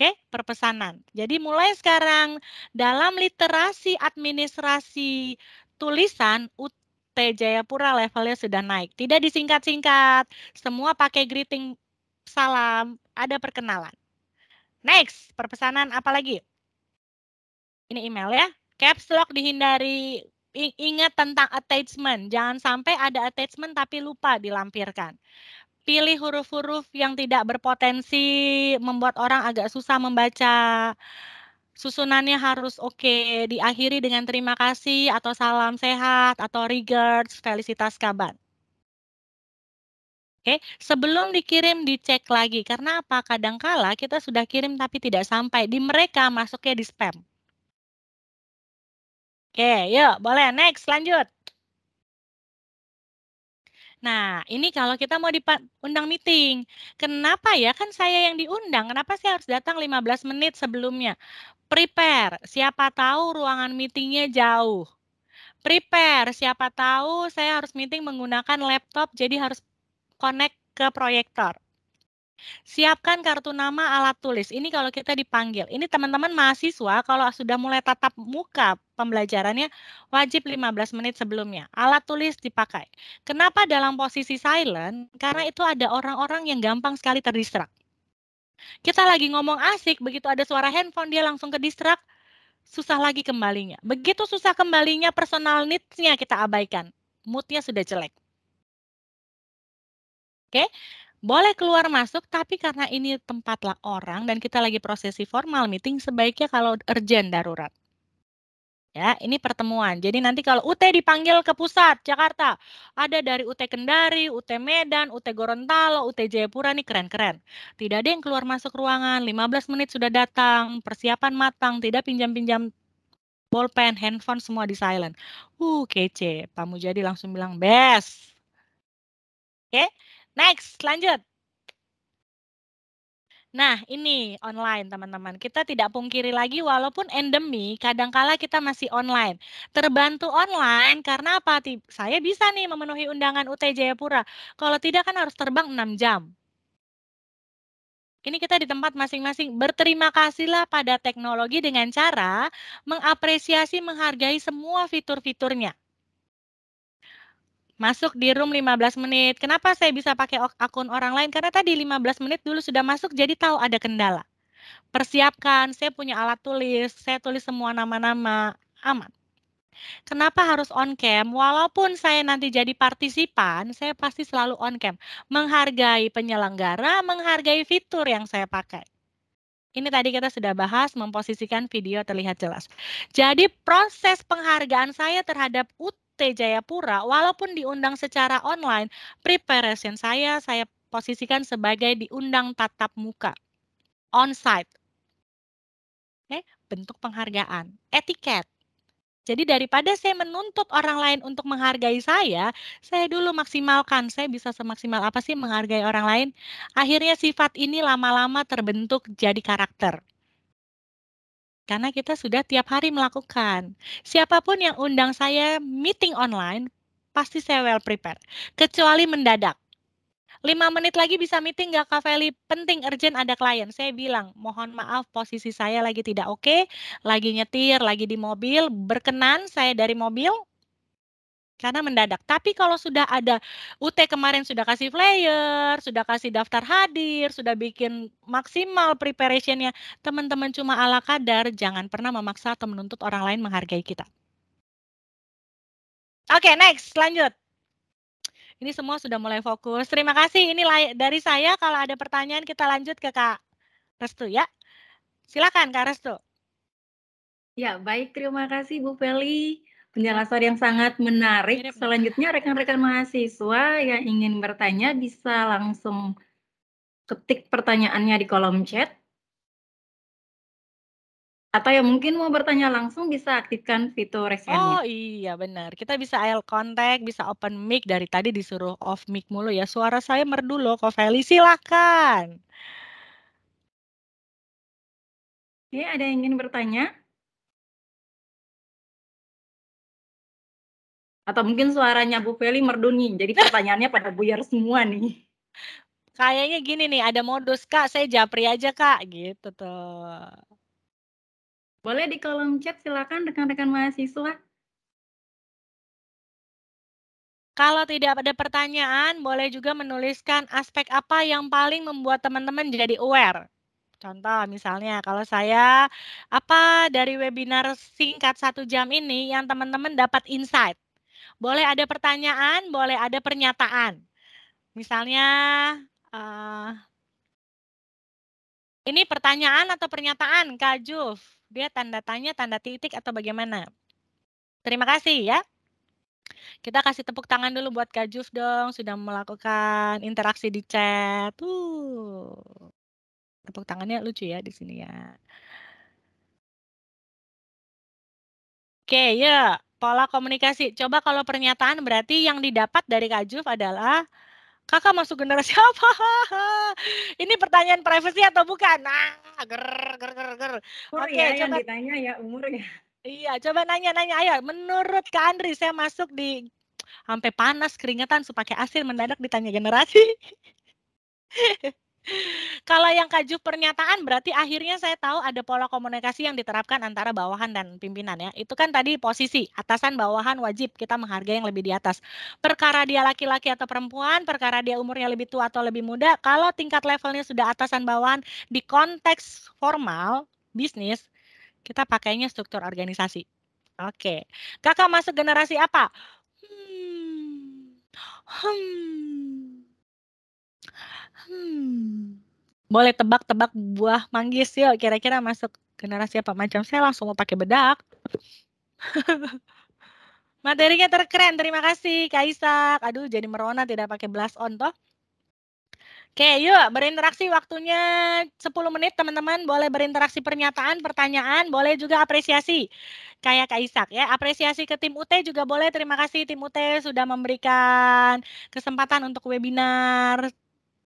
Oke, perpesanan. Jadi mulai sekarang dalam literasi administrasi tulisan UT Jayapura levelnya sudah naik. Tidak disingkat-singkat, semua pakai greeting salam, ada perkenalan. Next, perpesanan apa lagi? Ini email ya. Caps lock dihindari. Ingat tentang attachment. Jangan sampai ada attachment tapi lupa dilampirkan. Pilih huruf-huruf yang tidak berpotensi membuat orang agak susah membaca. Susunannya harus oke. Diakhiri dengan terima kasih atau salam sehat atau regards, Felicitas kabar. Oke, sebelum dikirim dicek lagi. Karena apa? Kadangkala kita sudah kirim tapi tidak sampai. Di mereka masuknya di spam. Oke, yuk boleh. Next, lanjut. Nah, ini kalau kita mau diundang meeting. Kenapa ya? Kan saya yang diundang. Kenapa saya harus datang 15 menit sebelumnya? Prepare. Siapa tahu ruangan meetingnya jauh. Prepare. Siapa tahu saya harus meeting menggunakan laptop, jadi harus connect ke proyektor. Siapkan kartu nama alat tulis. Ini kalau kita dipanggil. Ini teman-teman mahasiswa kalau sudah mulai tatap muka pembelajarannya wajib 15 menit sebelumnya. Alat tulis dipakai. Kenapa dalam posisi silent? Karena itu ada orang-orang yang gampang sekali terdistrak. Kita lagi ngomong asik, begitu ada suara handphone dia langsung ke distrak, susah lagi kembalinya. Begitu susah kembalinya, personal needs-nya kita abaikan. Mood-nya sudah jelek. Oke? Boleh keluar masuk, tapi karena ini tempatlah orang dan kita lagi prosesi formal meeting, sebaiknya kalau urgent darurat. Ya, ini pertemuan. Jadi nanti kalau UT dipanggil ke pusat Jakarta, ada dari UT Kendari, UT Medan, UT Gorontalo, UT Jayapura nih keren-keren. Tidak ada yang keluar masuk ruangan, 15 menit sudah datang, persiapan matang, tidak pinjam-pinjam bolpen, handphone semua di silent. Kece. Pak Mujadi langsung bilang best. Oke? Next, lanjut. Nah, ini online, teman-teman. Kita tidak pungkiri lagi, walaupun endemi, kadangkala kita masih online. Terbantu online, karena apa? Saya bisa nih memenuhi undangan UT Jayapura. Kalau tidak, kan harus terbang 6 jam. Ini kita di tempat masing-masing. Berterima kasihlah pada teknologi dengan cara mengapresiasi, menghargai semua fitur-fiturnya. Masuk di room 15 menit. Kenapa saya bisa pakai akun orang lain? Karena tadi 15 menit dulu sudah masuk, jadi tahu ada kendala. Persiapkan, saya punya alat tulis, saya tulis semua nama-nama, aman. Kenapa harus on cam? Walaupun saya nanti jadi partisipan, saya pasti selalu on cam. Menghargai penyelenggara, menghargai fitur yang saya pakai. Ini tadi kita sudah bahas memposisikan video terlihat jelas. Jadi proses penghargaan saya terhadap UT Jayapura, walaupun diundang secara online, preparation saya posisikan sebagai diundang tatap muka, on-site. Oke, bentuk penghargaan, etiket. Jadi daripada saya menuntut orang lain untuk menghargai saya dulu maksimalkan, saya bisa semaksimal apa sih menghargai orang lain. Akhirnya sifat ini lama-lama terbentuk jadi karakter. Karena kita sudah tiap hari melakukan. Siapapun yang undang saya meeting online, pasti saya well prepare. Kecuali mendadak. 5 menit lagi bisa meeting nggak Kak Feli? Penting, urgent, ada klien. Saya bilang, mohon maaf posisi saya lagi tidak oke, lagi nyetir, lagi di mobil, berkenan saya dari mobil, karena mendadak. Tapi kalau sudah ada UT kemarin sudah kasih flyer, sudah kasih daftar hadir, sudah bikin maksimal preparationnya, teman-teman cuma ala kadar, jangan pernah memaksa atau menuntut orang lain menghargai kita. Oke, next, lanjut. Ini semua sudah mulai fokus. Terima kasih. Ini dari saya. Kalau ada pertanyaan kita lanjut ke Kak Restu ya. Silakan Kak Restu. Ya, baik. Terima kasih Bu Feli. Penjelasan yang sangat menarik. Selanjutnya rekan-rekan mahasiswa yang ingin bertanya bisa langsung ketik pertanyaannya di kolom chat. Atau yang mungkin mau bertanya langsung bisa aktifkan fitur raise hand-nya. Oh iya benar. Kita bisa eye contact, bisa open mic. Dari tadi disuruh off mic mulu ya. Suara saya merdu loh Kak Feli. Silakan. Oke, ada yang ingin bertanya? Atau mungkin suaranya Bu Feli merdu nih, jadi pertanyaannya pada buyar semua nih. Kayaknya gini nih, ada modus Kak, saya japri aja Kak, gitu tuh. Boleh di kolom chat silakan rekan-rekan mahasiswa. Kalau tidak ada pertanyaan, boleh juga menuliskan aspek apa yang paling membuat teman-teman jadi aware. Contoh misalnya, kalau saya, apa dari webinar singkat 1 jam ini yang teman-teman dapat insight. Boleh ada pertanyaan, boleh ada pernyataan. Misalnya, ini pertanyaan atau pernyataan, Kak Juf? Dia tanda tanya, tanda titik, atau bagaimana? Terima kasih ya. Kita kasih tepuk tangan dulu buat Kak Juf dong, sudah melakukan interaksi di chat. Tepuk tangannya lucu ya di sini ya. Oke, ya. Pola komunikasi. Coba kalau pernyataan berarti yang didapat dari Kak Juf adalah Kakak masuk generasi apa? Ini pertanyaan privasi atau bukan? Nah, ger. Oke, ya, coba yang ditanya ya umur ya. Iya, coba nanya-nanya. Ayo, menurut Kak Andri, saya masuk di sampai panas, keringetan, pakai asin, mendadak ditanya generasi. Kalau yang Kak Juf pernyataan berarti akhirnya saya tahu ada pola komunikasi yang diterapkan antara bawahan dan pimpinan ya. Itu kan tadi posisi, atasan bawahan wajib kita menghargai yang lebih di atas. Perkara dia laki-laki atau perempuan, perkara dia umurnya lebih tua atau lebih muda, kalau tingkat levelnya sudah atasan bawahan di konteks formal, bisnis, kita pakainya struktur organisasi. Oke. Kakak masuk generasi apa? Boleh tebak-tebak buah manggis yuk, kira-kira masuk generasi apa? Macam saya langsung mau pakai bedak. Materinya terkeren, terima kasih Kak Isak. Aduh, jadi merona tidak pakai blush on toh. Oke, yuk berinteraksi, waktunya 10 menit teman-teman. Boleh berinteraksi pernyataan, pertanyaan, boleh juga apresiasi. Kayak Kak Isak ya, apresiasi ke tim UT juga boleh. Terima kasih tim UT sudah memberikan kesempatan untuk webinar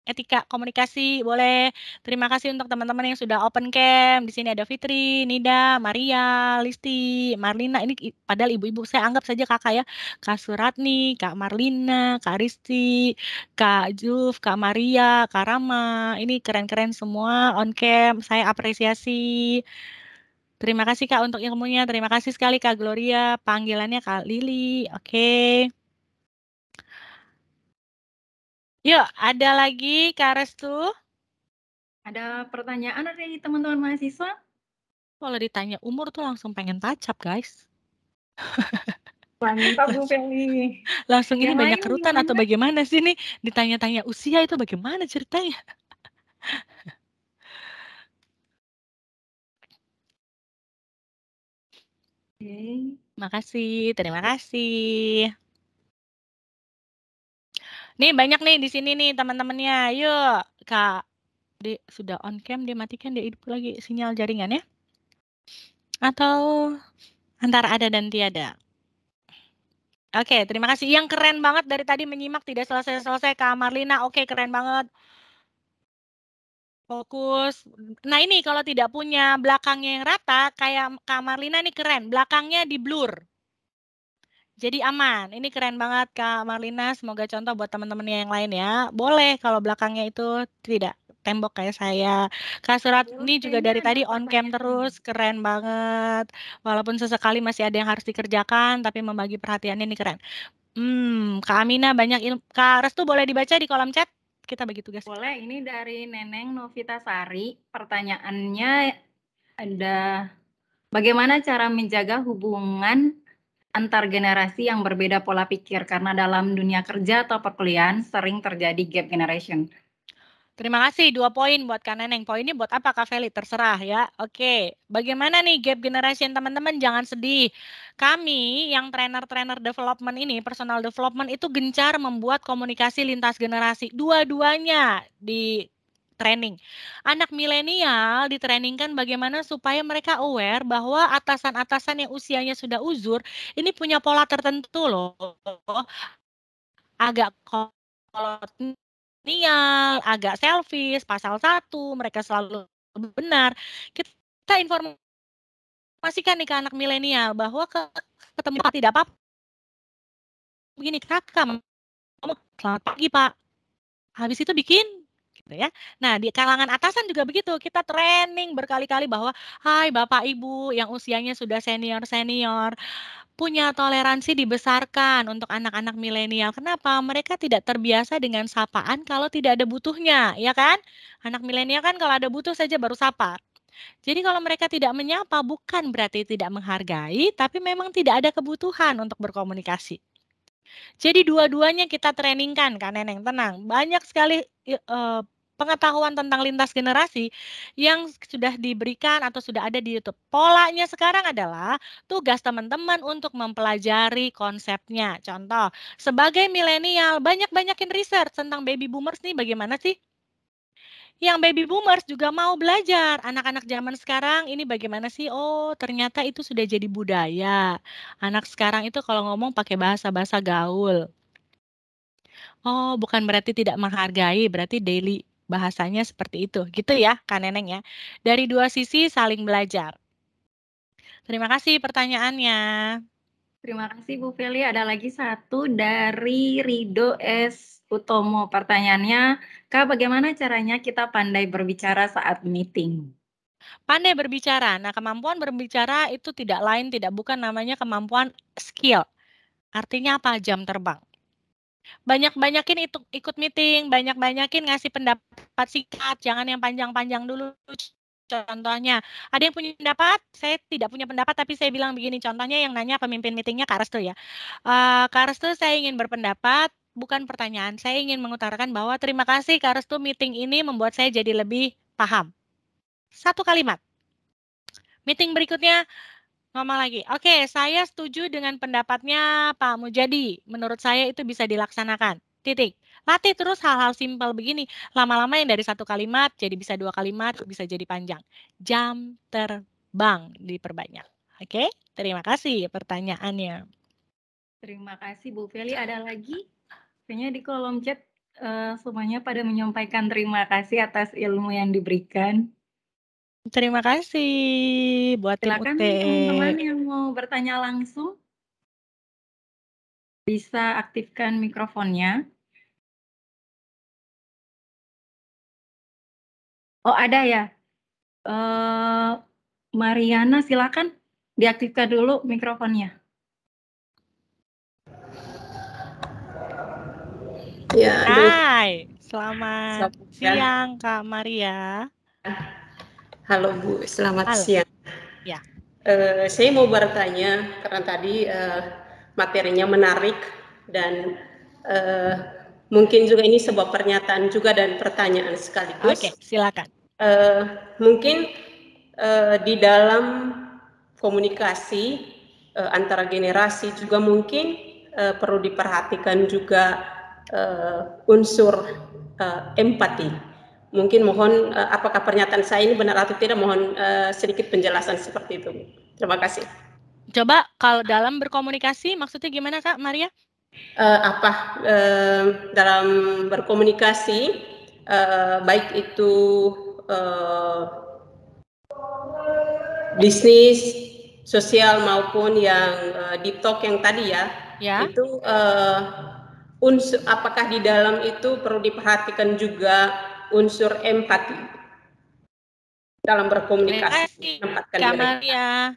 etika komunikasi, boleh. Terima kasih untuk teman-teman yang sudah open cam. Di sini ada Fitri, Nida, Maria, Listi, Marlina. Ini padahal ibu-ibu, saya anggap saja kakak ya. Kak Suratni, Kak Marlina, Kak Risti, Kak Juf, Kak Maria, Kak Rama. Ini keren-keren semua on cam. Saya apresiasi. Terima kasih Kak untuk ilmunya. Terima kasih sekali Kak Gloria. Panggilannya Kak Lili. Oke. Yuk, ada lagi Kak Restu? Ada pertanyaan dari teman-teman mahasiswa? Kalau ditanya umur tuh langsung pengen tacap, guys. Mantap Bu Feli. Langsung ini banyak kerutan atau bagaimana sih nih? Ditanya-tanya usia itu bagaimana ceritanya? Oke. Makasih, terima kasih. Nih banyak nih di sini nih teman-temannya. Yuk, Kak. Sudah on cam, dia matikan, dia hidup lagi sinyal jaringannya. Atau antara ada dan tiada. Oke, terima kasih. Yang keren banget dari tadi menyimak tidak selesai-selesai, Kak Marlina. Oke, keren banget. Fokus. Nah ini kalau tidak punya belakangnya yang rata, kayak Kak Marlina nih keren. Belakangnya di blur. Jadi aman. Ini keren banget Kak Marlina. Semoga contoh buat teman-temannya yang lain ya. Boleh kalau belakangnya itu tidak tembok kayak saya. Kak Surat ini juga dari tadi on cam terus. Keren banget. Walaupun sesekali masih ada yang harus dikerjakan, tapi membagi perhatiannya ini keren. Kak Amina banyak ilmu. Kak Restu boleh dibaca di kolom chat? Kita bagi tugas. Boleh, ini dari Neneng Novitasari. Pertanyaannya ada bagaimana cara menjaga hubungan antar generasi yang berbeda pola pikir karena dalam dunia kerja atau perkuliahan sering terjadi gap generation. Terima kasih, 2 poin buat Kak Neneng. Poinnya buat apa Kak Feli? Terserah ya. Oke, bagaimana nih gap generation teman-teman? Jangan sedih. Kami yang trainer-trainer development ini, personal development itu gencar membuat komunikasi lintas generasi. Dua-duanya di training. Anak milenial ditrainingkan bagaimana supaya mereka aware bahwa atasan-atasan yang usianya sudah uzur, ini punya pola tertentu loh. Agak kolonial, agak selfish, pasal 1, mereka selalu benar. Kita informasikan nih ke anak milenial bahwa ketemu Pak tidak apa-apa. Begini, Kakak, ngomong, selamat pagi Pak. Habis itu bikin gitu ya. Nah, di kalangan atasan juga begitu. Kita training berkali-kali bahwa, hai Bapak Ibu yang usianya sudah senior-senior, punya toleransi dibesarkan untuk anak-anak milenial. Kenapa? Mereka tidak terbiasa dengan sapaan kalau tidak ada butuhnya, ya kan? Anak milenial kan kalau ada butuh saja baru sapa. Jadi kalau mereka tidak menyapa bukan berarti tidak menghargai, tapi memang tidak ada kebutuhan untuk berkomunikasi. Jadi dua-duanya kita trainingkan, Kak Neneng, tenang. Banyak sekali pengetahuan tentang lintas generasi yang sudah diberikan atau sudah ada di YouTube. Polanya sekarang adalah tugas teman-teman untuk mempelajari konsepnya. Contoh, sebagai milenial, banyak-banyakin research tentang baby boomers nih bagaimana sih? Yang baby boomers juga mau belajar. Anak-anak zaman sekarang ini bagaimana sih? Oh, ternyata itu sudah jadi budaya. Anak sekarang itu kalau ngomong pakai bahasa-bahasa gaul. Oh, bukan berarti tidak menghargai, berarti daily bahasanya seperti itu. Gitu ya, Kak Neneng ya. Dari dua sisi saling belajar. Terima kasih pertanyaannya. Terima kasih Bu Feli. Ada lagi satu dari Rido S. Utomo. Pertanyaannya, Kak, bagaimana caranya kita pandai berbicara saat meeting? Pandai berbicara. Nah, kemampuan berbicara itu tidak lain, tidak bukan namanya kemampuan skill. Artinya apa? Jam terbang. Banyak-banyakin ikut meeting, banyak-banyakin ngasih pendapat singkat, jangan yang panjang-panjang dulu. Contohnya, ada yang punya pendapat, saya tidak punya pendapat, tapi saya bilang begini, contohnya yang nanya pemimpin meetingnya Kak Restu ya. Kak Restu, saya ingin berpendapat, bukan pertanyaan, saya ingin mengutarakan bahwa terima kasih Kak Restu, meeting ini membuat saya jadi lebih paham. Satu kalimat. Meeting berikutnya, ngomong lagi, oke, saya setuju dengan pendapatnya Pak Mujadi. Menurut saya itu bisa dilaksanakan. Titik. Latih terus hal-hal simpel begini. Lama-lama yang dari satu kalimat jadi bisa 2 kalimat, bisa jadi panjang. Jam terbang diperbanyak. Oke, terima kasih pertanyaannya. Terima kasih Bu Feli. Ada lagi? Kayaknya di kolom chat semuanya pada menyampaikan terima kasih atas ilmu yang diberikan. Terima kasih buat tim Silakan UT. teman-teman yang mau bertanya langsung bisa aktifkan mikrofonnya. Oh, ada ya. Mariana, silakan diaktifkan dulu mikrofonnya. Ya, aduh. Hai, selamat siang Kak Maria. Halo Bu, selamat Halo. siang. Ya. Saya mau bertanya karena tadi materinya menarik dan mungkin juga ini sebuah pernyataan juga dan pertanyaan sekaligus. Oke, silakan. Mungkin di dalam komunikasi antara generasi juga mungkin perlu diperhatikan juga unsur empati. Mungkin mohon apakah pernyataan saya ini benar atau tidak, mohon sedikit penjelasan seperti itu. Terima kasih. Coba kalau dalam berkomunikasi maksudnya gimana Kak Maria? Dalam berkomunikasi baik itu bisnis, sosial maupun yang deep talk yang tadi ya. Itu unsur apakah di dalam itu perlu diperhatikan juga unsur empati dalam berkomunikasi. Kak Maria,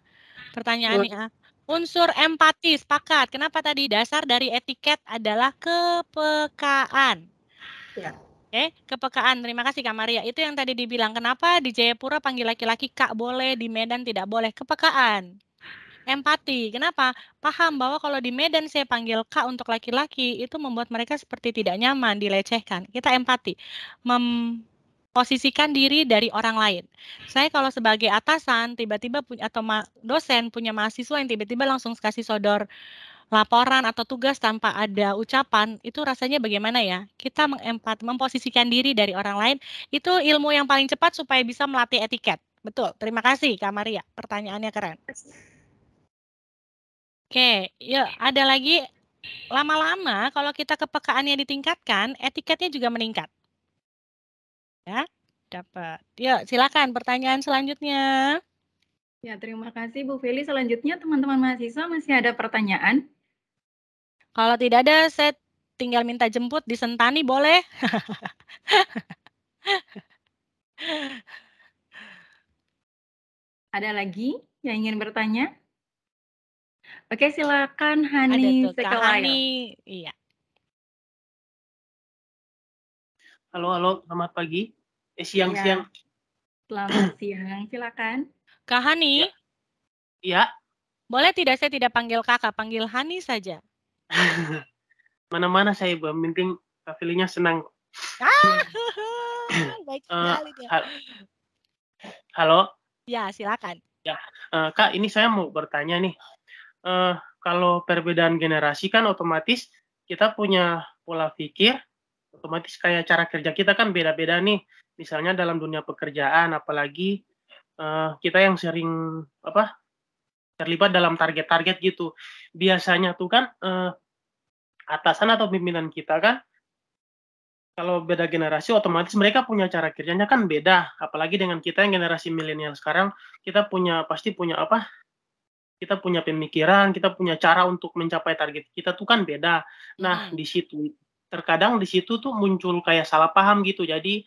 pertanyaannya. Unsur empati, sepakat. Kenapa tadi? Dasar dari etiket adalah kepekaan. Ya. Oke, kepekaan. Terima kasih Kak Maria. Itu yang tadi dibilang. Kenapa di Jayapura panggil laki-laki Kak boleh, di Medan tidak boleh? Kepekaan. Empati. Kenapa? Paham bahwa kalau di Medan saya panggil Kak untuk laki-laki, itu membuat mereka seperti tidak nyaman, dilecehkan. Kita empati. Posisikan diri dari orang lain. Saya kalau sebagai atasan tiba-tiba punya atau dosen punya mahasiswa yang tiba-tiba langsung kasih sodor laporan atau tugas tanpa ada ucapan, itu rasanya bagaimana ya? Kita memposisikan diri dari orang lain, itu ilmu yang paling cepat supaya bisa melatih etiket. Betul. Terima kasih Kak Maria. Pertanyaannya keren. Oke, yuk ada lagi. Lama-lama kalau kita kepekaannya ditingkatkan, etiketnya juga meningkat. Ya, dapat. Yuk, silakan pertanyaan selanjutnya. Ya, terima kasih Bu Feli. Selanjutnya teman-teman mahasiswa masih ada pertanyaan? Kalau tidak ada, saya tinggal minta jemput di Sentani, boleh? Ada lagi yang ingin bertanya? Oke, silakan Hani Sekelayo. Iya. Halo, selamat pagi. Siang. Selamat siang, silakan. Kak Hani? Iya. Boleh tidak saya tidak panggil kakak, panggil Hani saja? Mana-mana saya, Bu. Penting Kak Felinya senang. Baik sekali dia. Halo? Ya, silakan. Ya, Kak, ini saya mau bertanya nih. Kalau perbedaan generasi kan otomatis kita punya pola pikir, otomatis kayak cara kerja kita kan beda-beda nih. Misalnya dalam dunia pekerjaan, apalagi kita yang sering terlibat dalam target-target gitu. Biasanya tuh kan atasan atau pimpinan kita kan kalau beda generasi otomatis mereka punya cara kerjanya kan beda. Apalagi dengan kita yang generasi milenial sekarang, kita pasti punya kita punya pemikiran, kita punya cara untuk mencapai target kita tuh kan beda. Nah, terkadang di situ tuh muncul kayak salah paham gitu. Jadi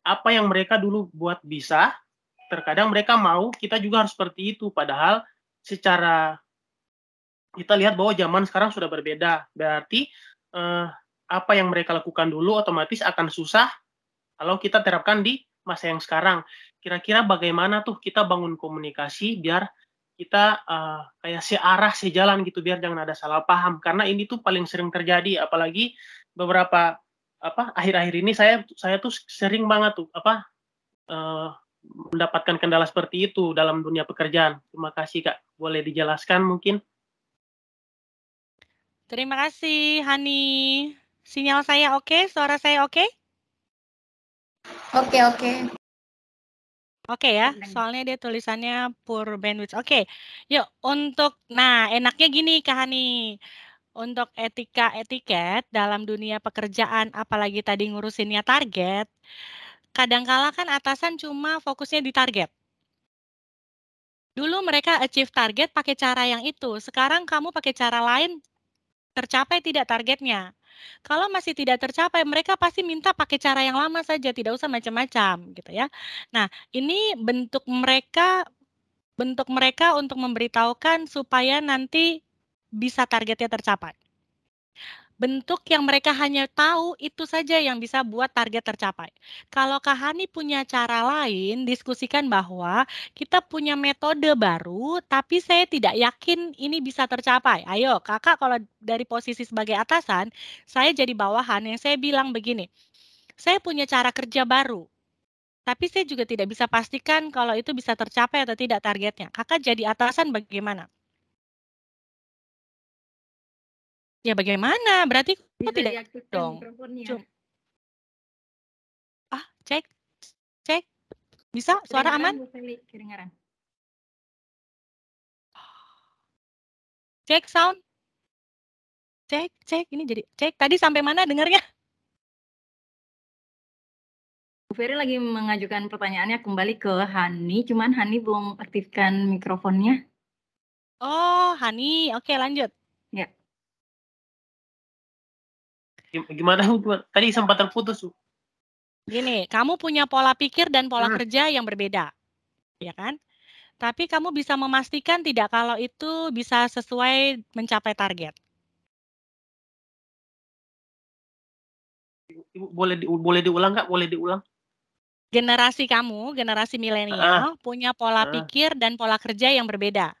apa yang mereka dulu buat bisa, terkadang mereka mau, kita juga harus seperti itu. Padahal secara kita lihat bahwa zaman sekarang sudah berbeda. Berarti apa yang mereka lakukan dulu otomatis akan susah kalau kita terapkan di masa yang sekarang. Kira-kira bagaimana tuh kita bangun komunikasi biar kita kayak searah, sejalan gitu, biar jangan ada salah paham. Karena ini tuh paling sering terjadi, apalagi beberapa akhir-akhir ini saya tuh sering banget tuh mendapatkan kendala seperti itu dalam dunia pekerjaan. Terima kasih Kak. Boleh dijelaskan mungkin? Terima kasih Hani. Sinyal saya oke? Suara saya oke? Oke. Oke ya, soalnya dia tulisannya poor bandwidth. Oke, yuk enaknya gini Kak Hani. Untuk etiket dalam dunia pekerjaan, apalagi tadi ngurusinnya target, kadangkala kan atasan cuma fokusnya di target. Dulu mereka achieve target pakai cara yang itu, sekarang kamu pakai cara lain, tercapai tidak targetnya. Kalau masih tidak tercapai, mereka pasti minta pakai cara yang lama saja, tidak usah macam-macam, gitu ya. Nah, ini bentuk mereka untuk memberitahukan supaya nanti bisa targetnya tercapai. Bentuk yang mereka hanya tahu itu saja yang bisa buat target tercapai. Kalau Kak Hani punya cara lain, diskusikan bahwa kita punya metode baru, tapi saya tidak yakin ini bisa tercapai. Ayo, kakak kalau dari posisi sebagai atasan, saya jadi bawahan yang saya bilang begini, saya punya cara kerja baru, tapi saya juga tidak bisa pastikan kalau itu bisa tercapai atau tidak targetnya. Kakak jadi atasan bagaimana? Ya bagaimana? Berarti kok Bisa tidak diaktifkan dong? mikrofonnya. Cek. Bisa? Suara aman? Bu Feli, kedengaran. Cek sound. Cek. Ini jadi cek. Tadi sampai mana dengarnya? Bu Ferry lagi mengajukan pertanyaannya kembali ke Hani, cuman Hani belum aktifkan mikrofonnya. Oh, Hani. Oke, lanjut. Ya. Gimana? Tadi sempat terputus. Gini, kamu punya pola pikir dan pola kerja yang berbeda. Ya kan? Tapi kamu bisa memastikan tidak kalau itu bisa sesuai mencapai target. Ibu boleh diulang nggak? Boleh diulang? Generasi kamu, generasi milenial, punya pola pikir dan pola kerja yang berbeda.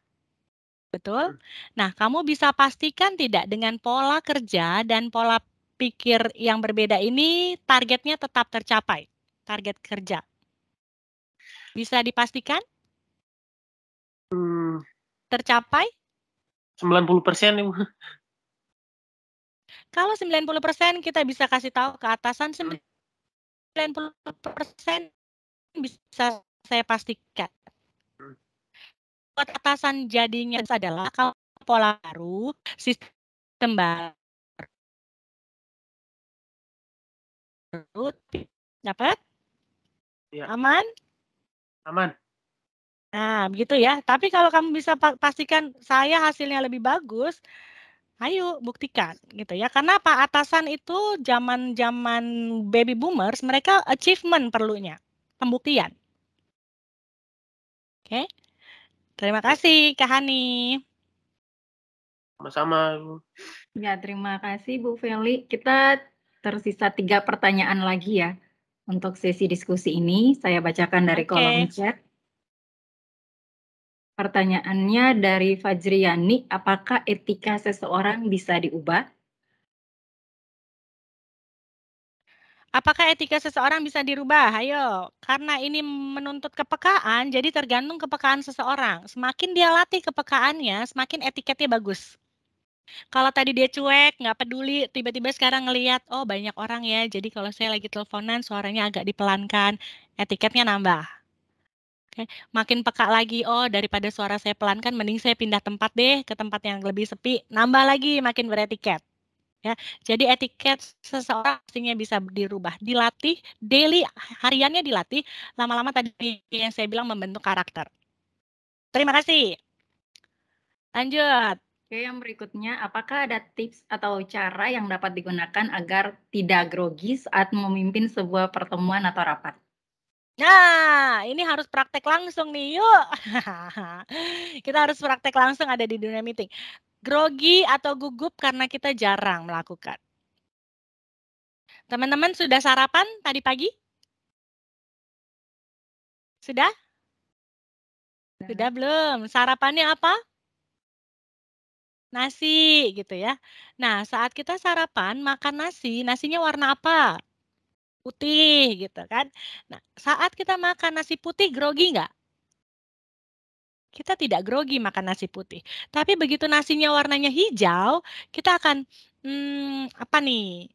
Betul? Nah, kamu bisa pastikan tidak dengan pola kerja dan pola pikir yang berbeda ini targetnya tetap tercapai, target kerja. Bisa dipastikan? Tercapai? 90% Ibu. Kalau 90% kita bisa kasih tahu ke atasan 90% bisa saya pastikan. Buat atasan jadinya adalah kalau pola baru, sistem baru, dapat? Ya. Aman? Aman. Nah, begitu ya. Tapi kalau kamu bisa pastikan saya hasilnya lebih bagus, ayo buktikan gitu ya. Karena apa? Atasan itu zaman-zaman baby boomers, mereka achievement perlunya, pembuktian. Oke. Terima kasih Kak Hani. Sama-sama. Ya, terima kasih Bu Feli. Kita tersisa 3 pertanyaan lagi ya untuk sesi diskusi ini. Saya bacakan dari kolom chat. Pertanyaannya dari Fajriani, apakah etika seseorang bisa diubah? Apakah etika seseorang bisa dirubah? Ayo, karena ini menuntut kepekaan, jadi tergantung kepekaan seseorang. Semakin dia latih kepekaannya, semakin etiketnya bagus. Kalau tadi dia cuek, nggak peduli, tiba-tiba sekarang ngelihat, oh banyak orang ya, jadi kalau saya lagi teleponan suaranya agak dipelankan, etiketnya nambah. Oke. Makin peka lagi, oh daripada suara saya pelankan, mending saya pindah tempat deh ke tempat yang lebih sepi, nambah lagi, makin beretiket. Ya, jadi etiket seseorang pastinya bisa dirubah, dilatih, daily, hariannya dilatih, lama-lama tadi yang saya bilang membentuk karakter. Terima kasih. Lanjut. Oke, yang berikutnya, apakah ada tips atau cara yang dapat digunakan agar tidak grogi saat memimpin sebuah pertemuan atau rapat? Nah, ini harus praktek langsung nih, yuk. Kita harus praktek langsung ada di dunia meeting. Grogi atau gugup karena kita jarang melakukan. Teman-teman sudah sarapan tadi pagi? Sudah? Sudah belum? Sarapannya apa? Nasi gitu ya. Nah, saat kita sarapan makan nasi, nasinya warna apa? Putih gitu kan. Nah, saat kita makan nasi putih grogi nggak? Kita tidak grogi makan nasi putih. Tapi begitu nasinya warnanya hijau, kita akan, apa nih?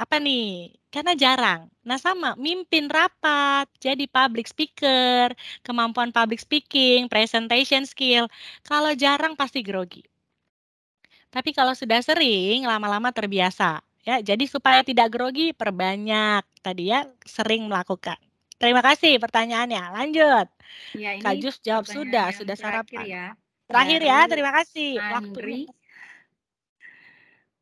Apa nih? Karena jarang. Nah sama, mimpin rapat, jadi public speaker, kemampuan public speaking, presentation skill. Kalau jarang pasti grogi. Tapi kalau sudah sering, lama-lama terbiasa. Ya, jadi supaya tidak grogi, perbanyak. Tadi ya, sering melakukan. Terima kasih pertanyaannya. Lanjut. Ya, ini Kak Jus jawab sudah sarapan. Ya. Terakhir ya, terima kasih. Waktunya.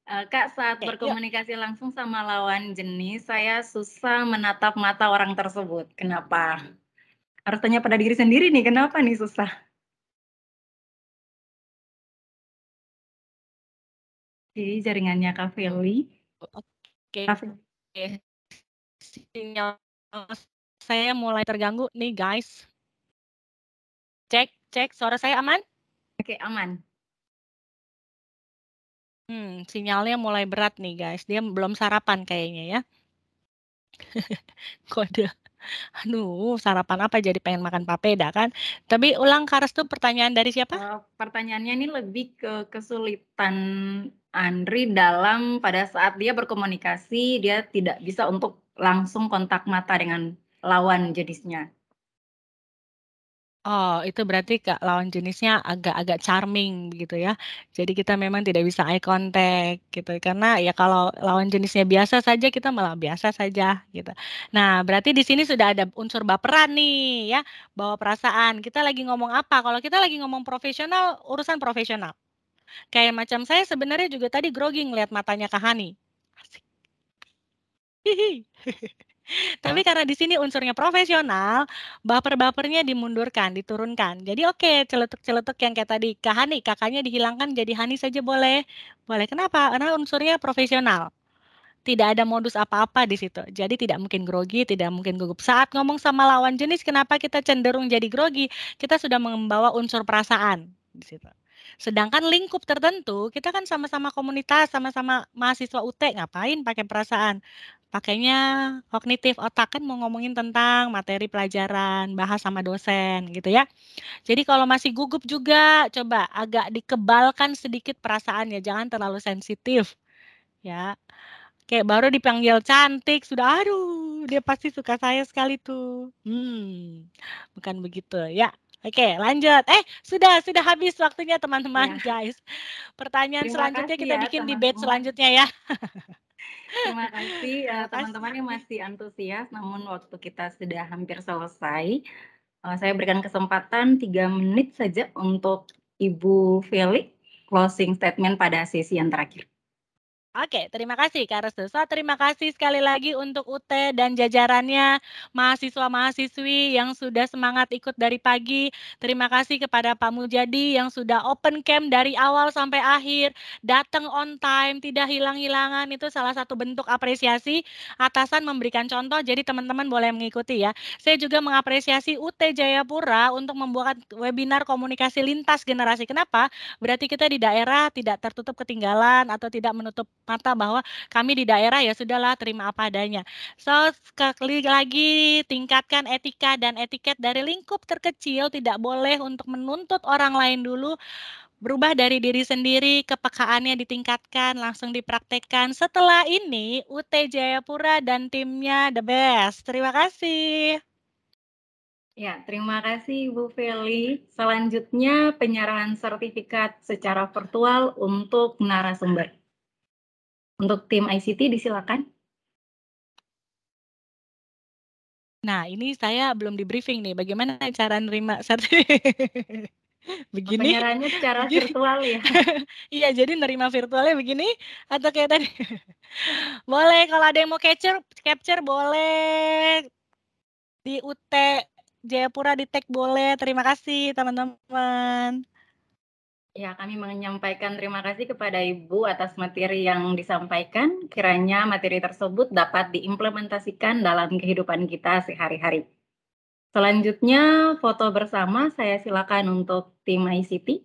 Kak, saat berkomunikasi langsung sama lawan jenis, saya susah menatap mata orang tersebut. Kenapa? Harus tanya pada diri sendiri nih, kenapa nih susah? Jadi jaringannya Kak Feli. Oke. Sinyal saya mulai terganggu nih guys. Cek, suara saya aman? Oke, aman. Sinyalnya mulai berat nih guys. Dia belum sarapan kayaknya ya. Kode. Aduh, sarapan apa jadi pengen makan papeda kan? Tapi ulang Kares tuh pertanyaan dari siapa? Pertanyaannya ini lebih ke kesulitan Andri pada saat dia berkomunikasi, dia tidak bisa untuk langsung kontak mata dengan lawan jenisnya. Oh, itu berarti lawan jenisnya agak-agak charming begitu ya. Jadi kita memang tidak bisa eye contact gitu. Karena ya kalau lawan jenisnya biasa saja kita malah biasa saja gitu. Nah, berarti di sini sudah ada unsur baperan nih ya, bawa perasaan. Kita lagi ngomong apa? Kalau kita lagi ngomong profesional, urusan profesional. Kayak macam saya sebenarnya juga tadi grogi ngeliat matanya Kak Hani. Asik. Hihi. Tapi karena di sini unsurnya profesional, baper-bapernya dimundurkan, diturunkan. Jadi oke, celetuk-celetuk yang kayak tadi, Kak Hani, kakaknya dihilangkan jadi Hani saja boleh. Boleh, kenapa? Karena unsurnya profesional. Tidak ada modus apa-apa di situ. Jadi tidak mungkin grogi, tidak mungkin gugup. Saat ngomong sama lawan jenis, kenapa kita cenderung jadi grogi? Kita sudah membawa unsur perasaan di situ. Sedangkan lingkup tertentu, kita kan sama-sama komunitas, sama-sama mahasiswa UT, ngapain pakai perasaan? Pakainya kognitif otak, kan mau ngomongin tentang materi pelajaran, bahas sama dosen gitu ya. Jadi kalau masih gugup juga, coba agak dikebalkan sedikit perasaannya, jangan terlalu sensitif ya. Kayak baru dipanggil cantik, sudah aduh, dia pasti suka saya sekali tuh. Bukan begitu ya. Oke, lanjut. Sudah habis waktunya teman-teman, guys. Pertanyaan Terima selanjutnya kasih kita ya, bikin teman-teman. debate selanjutnya ya. Terima kasih teman-teman yang masih antusias, namun waktu kita sudah hampir selesai. Saya berikan kesempatan 3 menit saja untuk Ibu Feli closing statement pada sesi yang terakhir. Oke, terima kasih Kak Restusa. Terima kasih sekali lagi untuk UT dan jajarannya, mahasiswa-mahasiswi yang sudah semangat ikut dari pagi. Terima kasih kepada Pak Mujadi yang sudah open camp dari awal sampai akhir, datang on time, tidak hilang-hilangan. Itu salah satu bentuk apresiasi. Atasan memberikan contoh, jadi teman-teman boleh mengikuti ya. Saya juga mengapresiasi UT Jayapura untuk membuat webinar komunikasi lintas generasi. Kenapa? Berarti kita di daerah tidak tertutup ketinggalan atau tidak menutup mata bahwa kami di daerah ya sudahlah terima apa adanya. So, sekali lagi tingkatkan etika dan etiket dari lingkup terkecil, tidak boleh untuk menuntut orang lain dulu. Berubah dari diri sendiri, kepekaannya ditingkatkan, langsung dipraktekkan. Setelah ini, UT Jayapura dan timnya the best. Terima kasih. Ya, terima kasih Bu Feli. Selanjutnya penyerahan sertifikat secara virtual untuk narasumber. Untuk tim ICT disilakan. Nah, ini saya belum di briefing nih, bagaimana cara nerima sertifikat? Begini? Penyerahannya secara virtual ya? Iya, jadi nerima virtualnya begini atau kayak tadi? Boleh, kalau ada yang mau capture boleh. Di UT Jayapura di tag boleh. Terima kasih teman-teman. Ya, kami menyampaikan terima kasih kepada Ibu atas materi yang disampaikan. Kiranya materi tersebut dapat diimplementasikan dalam kehidupan kita sehari-hari. Selanjutnya, foto bersama. Saya silakan untuk tim ICT.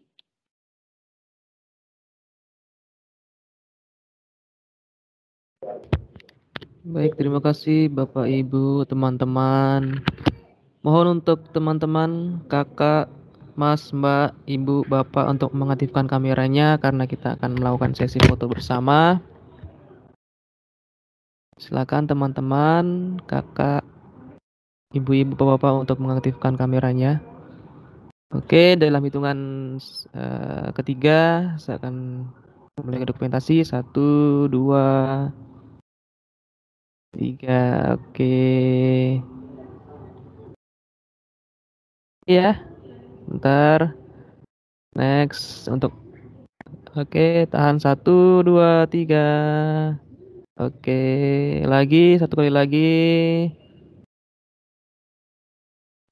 Baik, terima kasih Bapak Ibu, teman-teman. Mohon untuk teman-teman, kakak, Mas, Mbak, Ibu, Bapak untuk mengaktifkan kameranya karena kita akan melakukan sesi foto bersama. Silakan teman-teman, kakak, ibu-ibu, bapak-bapak untuk mengaktifkan kameranya. Oke, dalam hitungan ketiga saya akan mulai dokumentasi. 1, 2, 3. Oke. Ya, bentar. Next untuk oke, tahan 1, 2, 3. Oke, lagi satu kali lagi.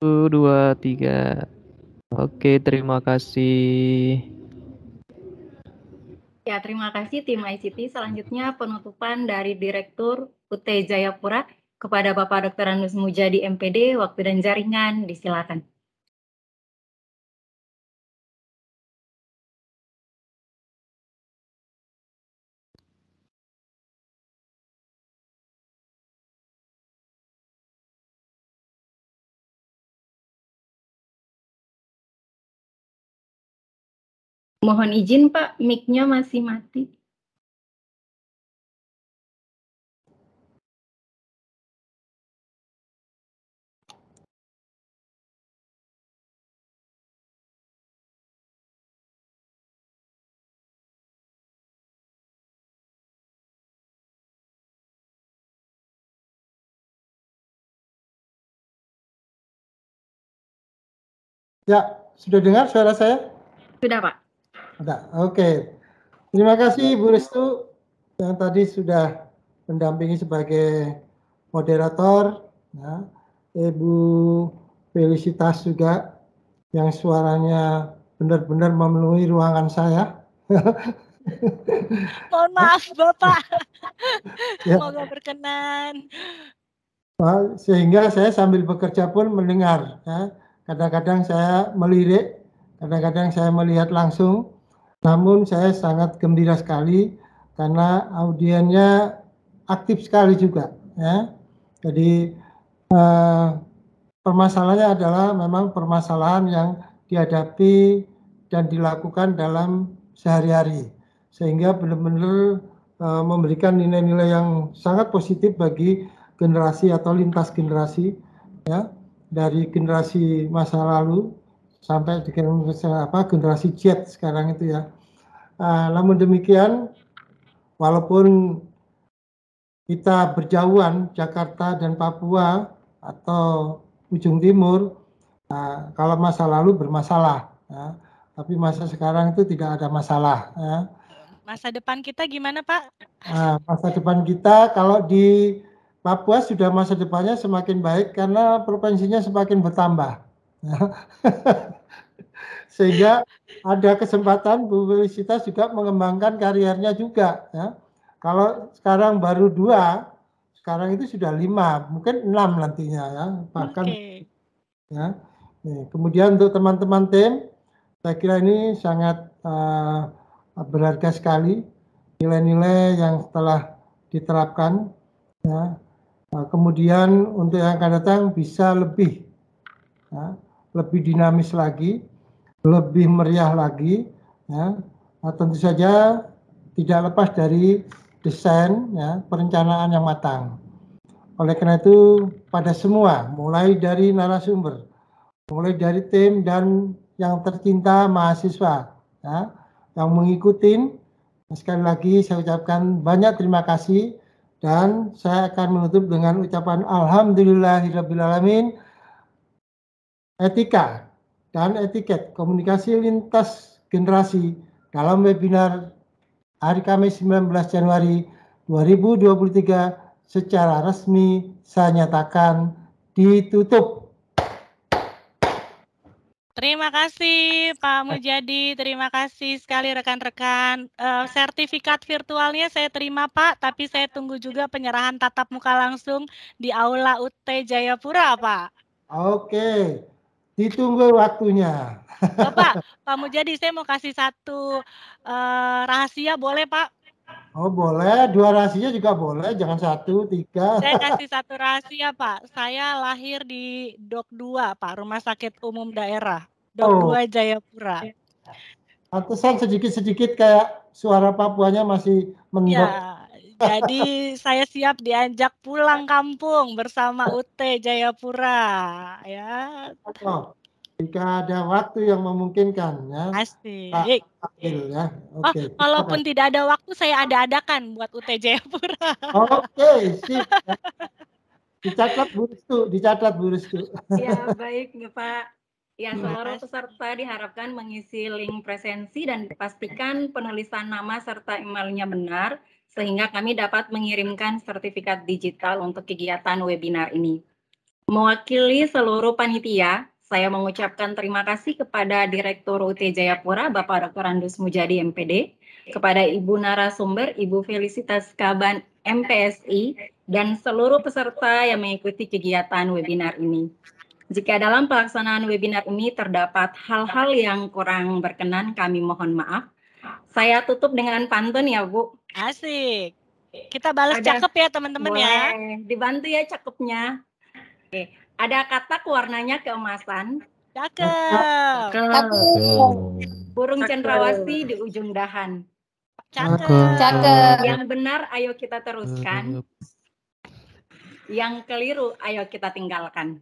1, 2, 3. Oke, terima kasih. Ya, terima kasih tim ICT. Selanjutnya penutupan dari Direktur UT Jayapura kepada Bapak Dr. Anus Mujadi MPD, Waktu dan Jaringan, disilakan. Mohon izin Pak, mic-nya masih mati. Ya, sudah dengar suara saya? Sudah, Pak. Sudah, oke. Terima kasih Bu Restu yang tadi sudah mendampingi sebagai moderator. Ya. Ibu Felicitas juga yang suaranya benar-benar memenuhi ruangan saya. Mohon maaf Bapak. Ya. Semoga berkenan. Sehingga saya sambil bekerja pun mendengar. Ya. Kadang-kadang saya melirik, kadang-kadang saya melihat langsung. Namun saya sangat gembira sekali karena audiennya aktif sekali juga. Ya. Jadi permasalahannya adalah memang permasalahan yang dihadapi dan dilakukan dalam sehari-hari, sehingga benar-benar memberikan nilai-nilai yang sangat positif bagi generasi atau lintas generasi, ya, dari generasi masa lalu sampai dengan generasi Z sekarang itu ya. Namun demikian, walaupun kita berjauhan Jakarta dan Papua atau ujung timur, kalau masa lalu bermasalah, ya. Tapi masa sekarang itu tidak ada masalah. Ya. Masa depan kita gimana Pak? Masa depan kita kalau di Papua sudah masa depannya semakin baik karena provinsinya semakin bertambah. Ya. Sehingga ada kesempatan Bu Felicitas juga mengembangkan karirnya juga. Ya. Kalau sekarang baru 2, sekarang itu sudah 5, mungkin 6 nantinya ya. Bahkan ya. Nih, kemudian untuk teman-teman tim, saya kira ini sangat berharga sekali nilai-nilai yang telah diterapkan. Ya. Kemudian untuk yang akan datang bisa lebih, ya, lebih dinamis lagi, lebih meriah lagi. Ya. Tentu saja tidak lepas dari desain, ya, perencanaan yang matang. Oleh karena itu pada semua, mulai dari narasumber, mulai dari tim dan yang tercinta mahasiswa, ya, yang mengikuti, sekali lagi saya ucapkan banyak terima kasih dan saya akan menutup dengan ucapan alhamdulillahirrabbilalamin. Etika dan etiket komunikasi lintas generasi dalam webinar hari Kamis 19 Januari 2023 secara resmi saya nyatakan ditutup. Terima kasih Pak Mujadi, terima kasih sekali rekan-rekan. Sertifikat virtualnya saya terima Pak, tapi saya tunggu juga penyerahan tatap muka langsung di Aula UT Jayapura Pak. Oke, ditunggu waktunya. Pak Mujadi, saya mau kasih satu rahasia, boleh Pak? Oh boleh, 2 rahasia juga boleh, jangan 1, 3. Saya kasih satu rahasia Pak, saya lahir di Dok 2 Pak, Rumah Sakit Umum Daerah, Dok 2 Jayapura. Pantesan sedikit-sedikit kayak suara Papuanya masih mendok. Ya, jadi saya siap diajak pulang kampung bersama UT Jayapura. Ya. Jika ada waktu yang memungkinkan, ya. Asik. Ya. Oke. Kalaupun tidak ada waktu, saya ada-adakan buat UT Jayapura. Oke, sip. Dicatat Bu Restu. Ya, baik Bapak. Ya, seluruh peserta diharapkan mengisi link presensi dan pastikan penulisan nama serta emailnya benar, sehingga kami dapat mengirimkan sertifikat digital untuk kegiatan webinar ini. Mewakili seluruh panitia, saya mengucapkan terima kasih kepada Direktur UT Jayapura, Bapak Dr. Andus Mujadi, MPD, kepada Ibu narasumber, Ibu Felicitas Kaban, MPSI, dan seluruh peserta yang mengikuti kegiatan webinar ini. Jika dalam pelaksanaan webinar ini terdapat hal-hal yang kurang berkenan, kami mohon maaf. Saya tutup dengan pantun ya, Bu. Asik. Kita balas cakep ya, teman-teman ya. Dibantu ya cakepnya. Oke. Ada katak warnanya keemasan. Cakep. Burung cendrawasih di ujung dahan. Cakep. Yang benar, ayo kita teruskan. Yang keliru, ayo kita tinggalkan.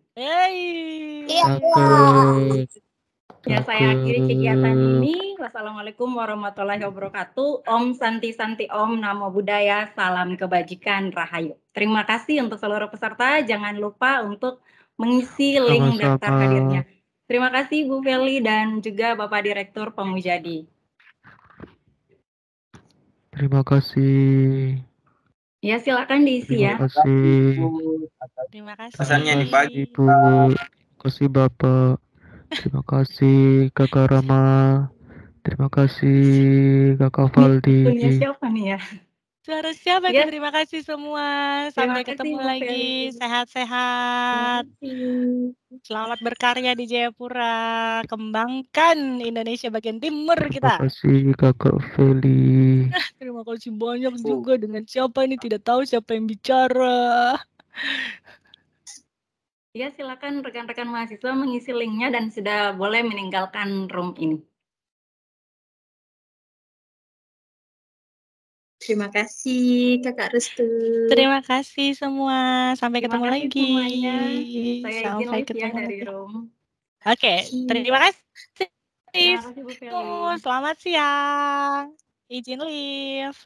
Ya, saya akhiri kegiatan ini. Wassalamualaikum warahmatullahi wabarakatuh. Om Santi Santi Om, Namo Buddhaya, salam kebajikan, Rahayu. Terima kasih untuk seluruh peserta. Jangan lupa untuk mengisi link daftar hadirnya. Terima kasih Bu Feli dan juga Bapak Direktur Pemujadi. Terima kasih. Ya, silakan diisi ya. Terima kasih. Terima kasih. Pesannya dibagi. Ibu. Terima kasih Bapak. Terima kasih Kakak Rama. Terima kasih Kakak Valdi. Punya siapa nih ya? Suara siapa? Ya. Terima kasih semua. Sampai ketemu Bu lagi. Feli. Sehat-sehat. Selamat berkarya di Jayapura. Kembangkan Indonesia bagian timur kita. Terima kasih Kakak Feli. Terima kasih banyak juga. Dengan siapa ini tidak tahu siapa yang bicara. Ya, silakan rekan-rekan mahasiswa mengisi linknya dan sudah boleh meninggalkan room ini. Terima kasih Kakak Restu. Terima kasih semua. Sampai Terima ketemu kasih lagi. semuanya. Saya izin Sampai live ya ketemu dari lagi. room. Oke, terima kasih. Terima kasih Bu Feli. Selamat siang. Izin live.